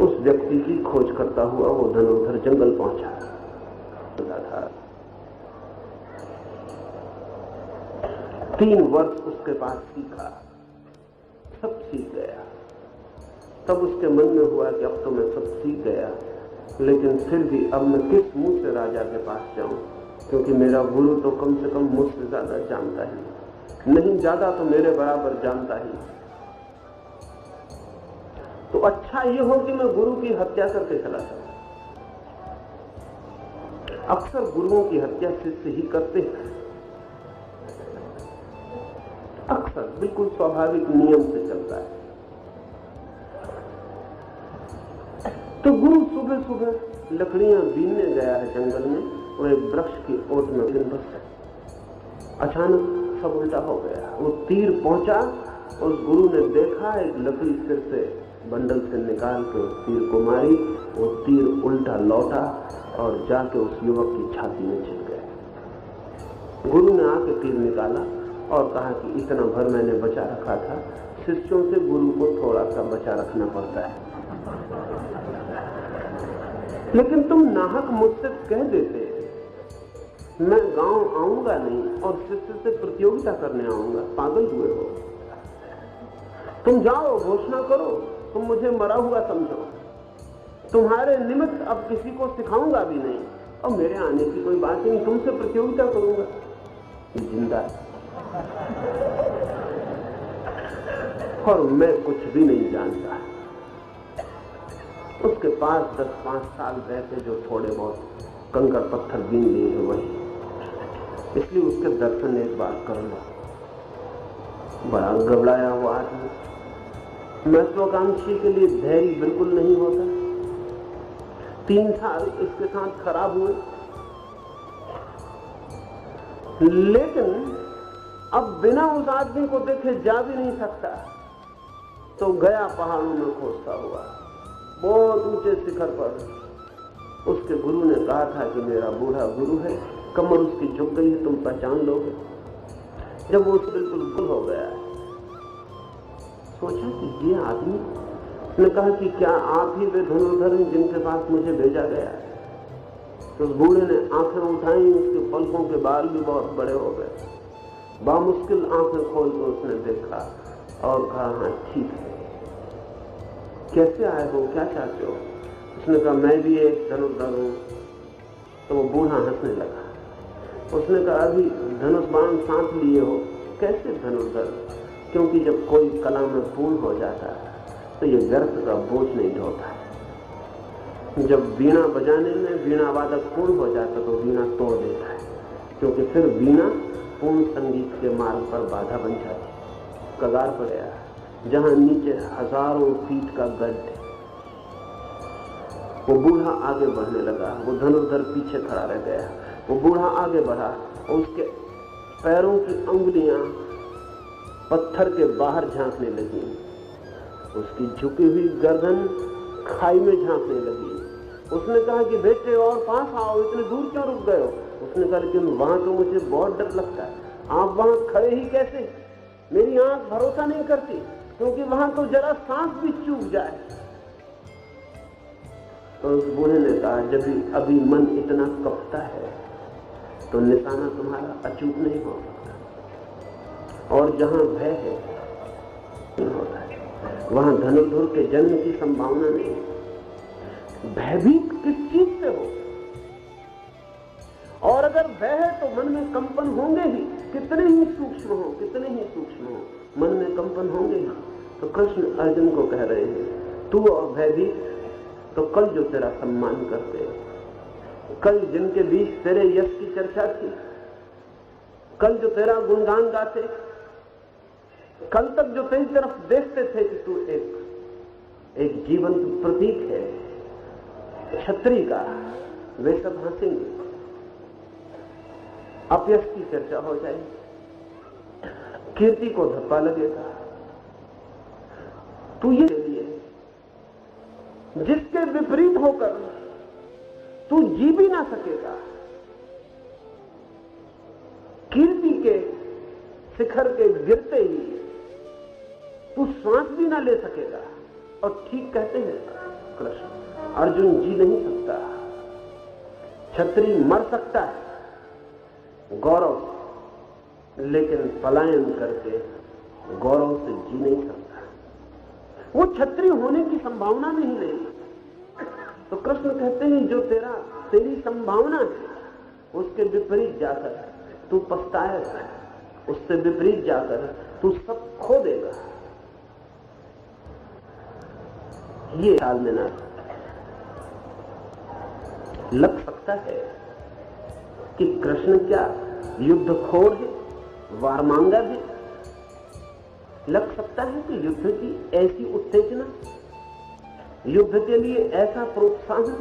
उस व्यक्ति की खोज करता हुआ वो धनुर्धर जंगल पहुंचा था। 3 वर्ष उसके पास सीखा, सब सीख गया। तब उसके मन में हुआ कि अब तो मैं सब सीख गया, लेकिन फिर भी अब मैं किस मुंह से राजा के पास जाऊं, क्योंकि मेरा गुरु तो कम से कम मुझसे ज्यादा जानता ही नहीं, ज्यादा तो मेरे बराबर जानता ही। तो अच्छा ये हो कि मैं गुरु की हत्या करके चला जाऊं। अक्सर गुरुओं की हत्या शिष्य ही करते हैं, अक्सर बिल्कुल स्वाभाविक नियम से चलता है। तो गुरु सुबह सुबह लकड़ियां बीनने गया है जंगल में, वो एक वृक्ष की ओट में बस अचानक सब उल्टा हो गया। वो तीर पहुंचा, उस गुरु ने देखा, एक लकड़ी सिर से बंडल से निकाल के उस तीर को मारी, वो तीर उल्टा लौटा और जाके उस युवक की छाती में छिप गया। गुरु ने आके तीर निकाला और कहा कि इतना भर मैंने बचा रखा था। शिष्यों से गुरु को थोड़ा सा बचा रखना पड़ता है, लेकिन तुम नाहक मुझसे कह देते मैं गांव आऊंगा नहीं और शिष्य से प्रतियोगिता करने आऊंगा, पागल हुए हो। तुम जाओ, घोषणा करो, तुम मुझे मरा हुआ समझो, तुम्हारे निमित्त अब किसी को सिखाऊंगा भी नहीं, और मेरे आने की कोई बात नहीं, तुमसे प्रतियोगिता करूंगा। जिंदा और मैं कुछ भी नहीं जानता। उसके पास 10-5 साल रहते जो थोड़े बहुत कंकड़ पत्थर बीन लिए हैं वही, इसलिए उसके दर्शन एक बार कर लो। बड़ा घबराया हुआ आदमी, महत्वाकांक्षी के लिए धैर्य बिल्कुल नहीं होता। 3 साल इसके साथ खराब हुए, लेकिन अब बिना उस आदमी को देखे जा भी नहीं सकता, तो गया पहाड़ों में खोजता हुआ बहुत ऊंचे शिखर पर। उसके गुरु ने कहा था कि मेरा बूढ़ा गुरु है, कमर उसकी झुक गई है, तुम पहचान लोगे। जब वो बिल्कुल गुल हो गया, सोचा कि ये आदमी ने कहा कि क्या आप ही वे धनुर्धर हैं जिनके पास मुझे भेजा गया है? तो उस बूढ़े ने आंखें उठाई, उसके पलकों के बाल भी बहुत बड़े हो गए। बामुश्किल आंखें खोल कर उसने देखा और कहा, हाँ ठीक है, कैसे आए हो, क्या चाहते हो? उसने कहा, मैं भी एक धनुर्धर हूं। तो वो बूढ़ा हंसने लगा। उसने कहा, अभी धनुष बाण साथ लिए हो? कैसे धनुर्धर? क्योंकि जब कोई कला में पूर्ण हो जाता है तो ये व्यर्थ का बोझ नहीं ढोता है। जब वीणा बजाने में वीणा वादक पूर्ण हो जाता तो वीणा तोड़ देता है, क्योंकि फिर वीणा पूर्ण संगीत के मार्ग पर बाधा बन जाती, कगार पर गया जहां नीचे हजारों फीट का गड्ढ है। वो बूढ़ा आगे बढ़ने लगा, वो धनुर्धर पीछे खड़ा रह गया। वो बूढ़ा आगे बढ़ा और उसके पैरों की उंगलियां पत्थर के बाहर झांकने लगी, उसकी झुकी हुई गर्दन खाई में झांकने लगी। उसने कहा कि बेटे और पास आओ, इतने दूर क्यों रुक गए हो? उसने कहा, लेकिन वहां तो मुझे बहुत डर लगता है। आप वहां खड़े ही कैसे? मेरी आंख भरोसा नहीं करती, क्योंकि वहां तो जरा सांस भी चूक जाए। तो उस बूढ़े ने कहा, जब अभी मन इतना कपता है तो निशाना तुम्हारा अचूक नहीं हो सकता, और जहां भय है नहीं होता है, वहां धनुर्धर के जन्म की संभावना नहीं। भयभीत किस चीज से हो? और अगर भय है तो मन में कंपन होंगे ही, कितने ही सूक्ष्म हो, कितने ही सूक्ष्म हो, मन में कंपन होंगे ही। तो कृष्ण अर्जुन को कह रहे हैं, तू और भयभीत तो कल जो तेरा सम्मान करते, कल जिनके बीच तेरे यश की चर्चा थी, कल जो तेरा गुणगान गाते, कल तक जो तेरी तरफ देखते थे कि तू एक जीवंत प्रतीक है क्षत्रिय का, वे सब हंसेंगे, अपयश की चर्चा हो जाएगी, कीर्ति को धप्पा लगेगा। तू ये लिए जिसके विपरीत होकर तू जी भी ना सकेगा, कीर्ति के शिखर के गिरते ही तू श्वास भी ना ले सकेगा। और ठीक कहते हैं कृष्ण, अर्जुन जी नहीं सकता, क्षत्रिय मर सकता है गौरव, लेकिन पलायन करके गौरव से जी नहीं सकता। वो क्षत्रिय होने की संभावना नहीं नहीं। तो कृष्ण कहते हैं, जो तेरी संभावना है उसके विपरीत जाकर तू पछताएगा, उससे विपरीत जाकर तू सब खो देगा। ये ख्याल में ना लग सकता है कि कृष्ण क्या युद्धखोर है, वारमांगा है? लग सकता है कि युद्ध की ऐसी उत्तेजना, युद्ध के लिए ऐसा प्रोत्साहन,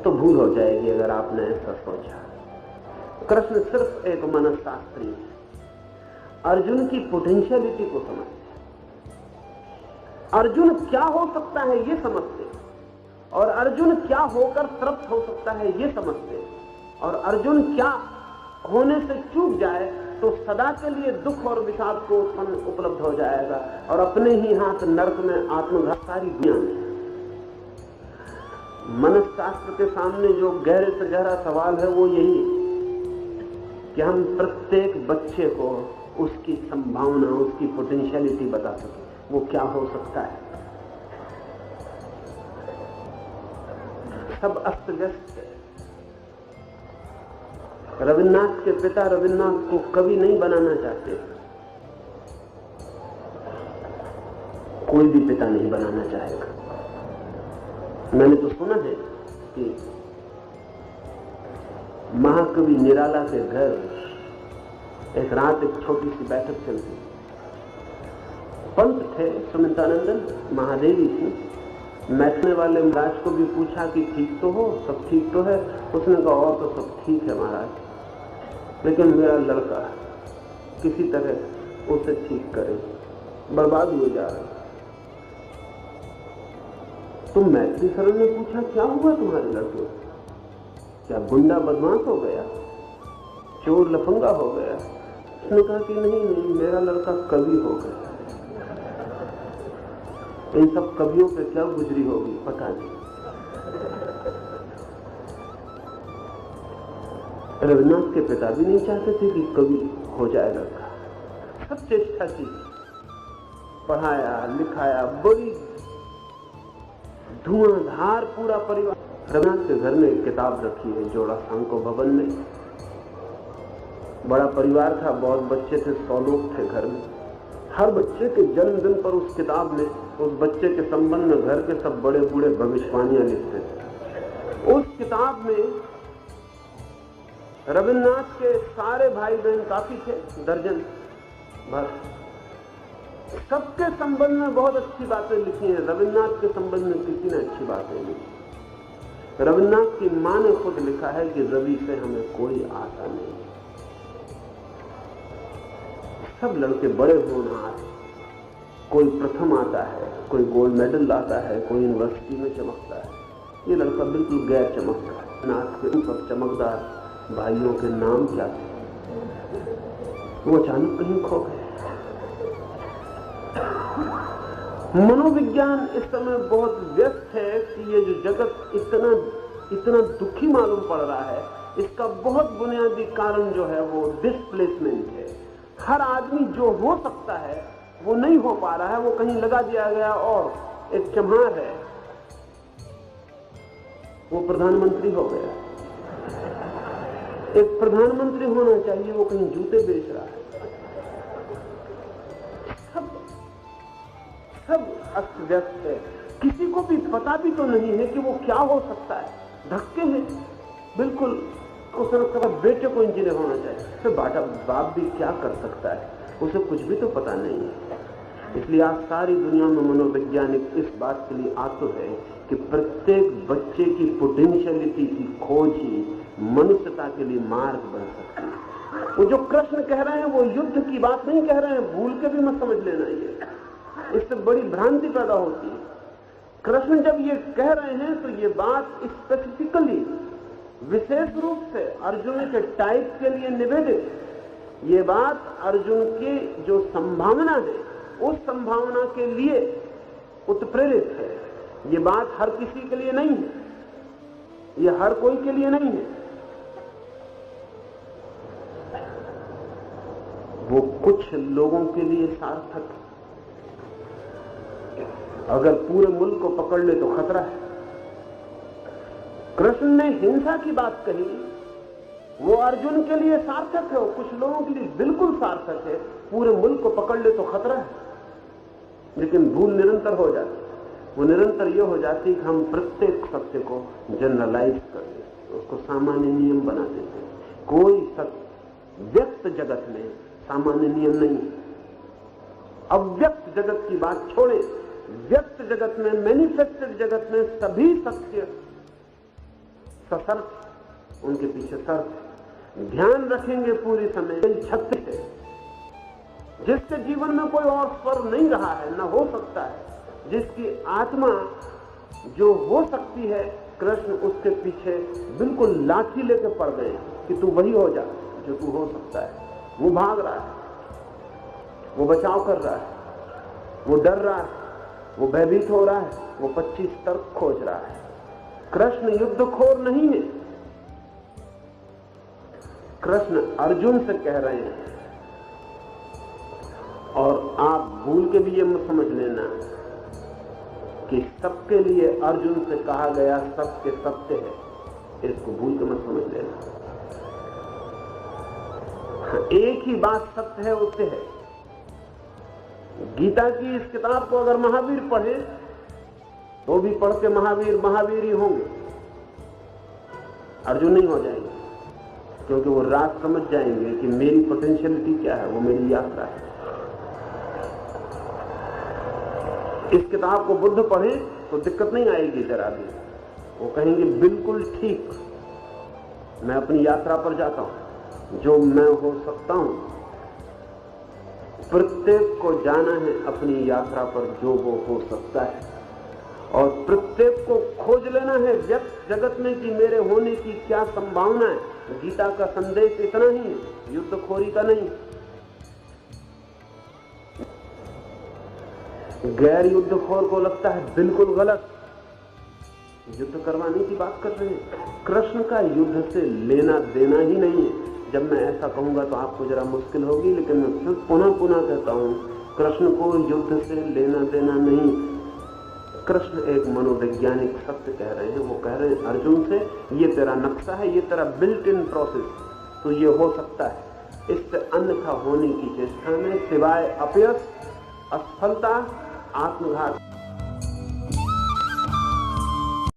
तो भूल हो जाएगी अगर आपने ऐसा सोचा। कृष्ण सिर्फ एक मनस्शास्त्री है, अर्जुन की पोटेंशियलिटी को समझते, अर्जुन क्या हो सकता है ये समझते, और अर्जुन क्या होकर तृप्त हो सकता है ये समझते, और अर्जुन क्या होने से चूक जाए तो सदा के लिए दुख और विषाद को उपलब्ध हो जाएगा, और अपने ही हाथ नरक में आत्मघात सारी दुनिया में। मनस्शास्त्र के सामने जो गहरे से गहरा सवाल है वो यही कि हम प्रत्येक बच्चे को उसकी संभावना, उसकी पोटेंशियलिटी बता सकें, वो क्या हो सकता है। सब अस्त व्यस्त है। रविन्द्रनाथ के पिता रविन्द्रनाथ को कवि नहीं बनाना चाहते, कोई भी पिता नहीं बनाना चाहेगा। मैंने तो सुना है कि महाकवि निराला के घर एक रात एक छोटी सी बैठक चलती, पंत थे सुमित्रानंदन, महादेवी थी। बैठने वाले महाराज को भी पूछा कि ठीक तो हो, सब ठीक तो है? उसने कहा, और तो सब ठीक है महाराज, लेकिन मेरा लड़का किसी तरह उसे ठीक करे, बर्बाद हुए जा रहा है। तो मैत्री शरण ने पूछा, क्या हुआ तुम्हारे लड़के, क्या गुंडा बदमाश हो गया? चोर लफंगा हो गया। उसने कहा कि नहीं, मेरा लड़का कवि हो गया। इन सब कवियों पे क्या गुजरी होगी पता नहीं। रविन्द्रनाथ के पिता भी नहीं चाहते थे कि कवि हो जाए लड़का। सब चेष्टा की, पढ़ाया लिखाया, बड़ी धुआंधार पूरा परिवार। रविन्द्रनाथ के घर में एक किताब रखी है जोड़ा सांको भवन में। बड़ा परिवार था, बहुत बच्चे थे, 100 लोग थे घर में। हर बच्चे के जन्मदिन पर उस किताब में उस बच्चे के संबंध में घर के सब बड़े बूढ़े भविष्यवाणियां लिखते थे। उस किताब में रविन्द्रनाथ के सारे भाई बहन काफी थे, दर्जन भर, सबके संबंध में बहुत अच्छी बातें लिखी हैं। रविन्द्रनाथ के संबंध में किसी ने अच्छी बातें नहीं लिखी। रविन्द्रनाथ की मां ने खुद लिखा है कि रवि से हमें कोई आशा नहीं। सब लड़के बड़े होनहार, कोई प्रथम आता है, कोई गोल्ड मेडल लाता है, कोई यूनिवर्सिटी में चमकता है। ये लड़का बिल्कुल गैर चमकता है। नाथ के उन सब चमकदार भाइयों के नाम क्या थे? वो अचानक कहीं खो गए। मनोविज्ञान इस समय बहुत व्यस्त है कि ये जो जगत इतना दुखी मालूम पड़ रहा है, इसका बहुत बुनियादी कारण जो है वो डिस्प्लेसमेंट है। हर आदमी जो हो सकता है वो नहीं हो पा रहा है, वो कहीं लगा दिया गया। और एक चम्हार है, वो प्रधानमंत्री हो गया। एक प्रधानमंत्री होना चाहिए, वो कहीं जूते बेच रहा है। सब अस्त व्यस्त है। किसी को भी पता भी तो नहीं है कि वो क्या हो सकता है। धक्के हैं बिल्कुल। उसने बेटे को इंजीनियर होना चाहिए, तो बाप भी क्या कर सकता है, उसे कुछ भी तो पता नहीं है। इसलिए आज सारी दुनिया में मनोवैज्ञानिक इस बात के लिए आतुर है कि प्रत्येक बच्चे की पोटेंशियलिटी की खोज ही मनुष्यता के लिए मार्ग बन सकती है। वो जो कृष्ण कह रहे हैं वो युद्ध की बात नहीं कह रहे हैं, भूल के भी मत समझ लेना। ये इससे बड़ी भ्रांति पैदा होती है। कृष्ण जब ये कह रहे हैं तो ये बात स्पेसिफिकली, विशेष रूप से अर्जुन के टाइप के लिए निवेदित। ये बात अर्जुन की जो संभावना है उस संभावना के लिए उत्प्रेरित है। ये बात हर किसी के लिए नहीं है, ये हर कोई के लिए नहीं है। वो कुछ लोगों के लिए सार्थक है। अगर पूरे मुल्क को पकड़ ले तो खतरा है। कृष्ण ने हिंसा की बात कही, वो अर्जुन के लिए सार्थक है, और कुछ लोगों के लिए बिल्कुल सार्थक है। पूरे मुल्क को पकड़ ले तो खतरा है। लेकिन भूल निरंतर हो जाती, वो निरंतर ये हो जाती कि हम प्रत्येक सत्य को जनरलाइज कर देते, उसको सामान्य नियम बना देते हैं। कोई सत्य व्यक्त जगत में सामान्य नियम नहीं। अव्यक्त जगत की बात छोड़े, व्यक्त जगत में, मैनिफेस्टेड जगत में सभी सत्य सशर्त, उनके पीछे शर्त। ध्यान रखेंगे पूरी समय छत्तीस है, जिसके जीवन में कोई और स्वर नहीं रहा है, न हो सकता है, जिसकी आत्मा जो हो सकती है, कृष्ण उसके पीछे बिल्कुल लाठी लेके पड़ गए कि तू वही हो जा जो तू हो सकता है। वो भाग रहा है, वो बचाव कर रहा है, वो डर रहा है, वो भयभीत हो रहा है, वो 25 तर्क खोज रहा है। कृष्ण युद्धखोर नहीं है। कृष्ण अर्जुन से कह रहे हैं, और आप भूल के भी ये मत समझ लेना कि सबके लिए अर्जुन से कहा गया सबके सत्य है, इसको भूल के मत समझ लेना। एक ही बात सत्य है, उससे है। गीता की इस किताब को अगर महावीर पढ़े तो भी पढ़ के महावीर ही होंगे, अर्जुन नहीं हो जाएंगे, क्योंकि वो राज समझ जाएंगे कि मेरी पोटेंशियलिटी क्या है, वो मेरी यात्रा है। इस किताब को बुद्ध पढ़े तो दिक्कत नहीं आएगी जरा भी। वो कहेंगे बिल्कुल ठीक, मैं अपनी यात्रा पर जाता हूं, जो मैं हो सकता हूं। प्रत्येक को जाना है अपनी यात्रा पर जो वो हो सकता है, और प्रत्येक को खोज लेना है व्यक्त जगत में कि मेरे होने की क्या संभावना है। गीता का संदेश इतना ही है, युद्धखोरी का नहीं। गैर युद्धखोर को लगता है बिल्कुल गलत, युद्ध करवाने की बात कर रहे हैं। कृष्ण का युद्ध से लेना देना ही नहीं है। जब मैं ऐसा कहूंगा तो आपको जरा मुश्किल होगी, लेकिन मैं फिर पुनः कहता हूं, कृष्ण को युद्ध से लेना देना नहीं। कृष्ण एक मनोवैज्ञानिक सत्य कह रहे हैं। वो कह रहे हैं अर्जुन से, ये तेरा नक्शा है, ये तेरा बिल्ट इन प्रोसेस, तो ये हो सकता है। इससे अन्यथा होने की चेष्टा में सिवाय अपयश, असफलता, आत्मघात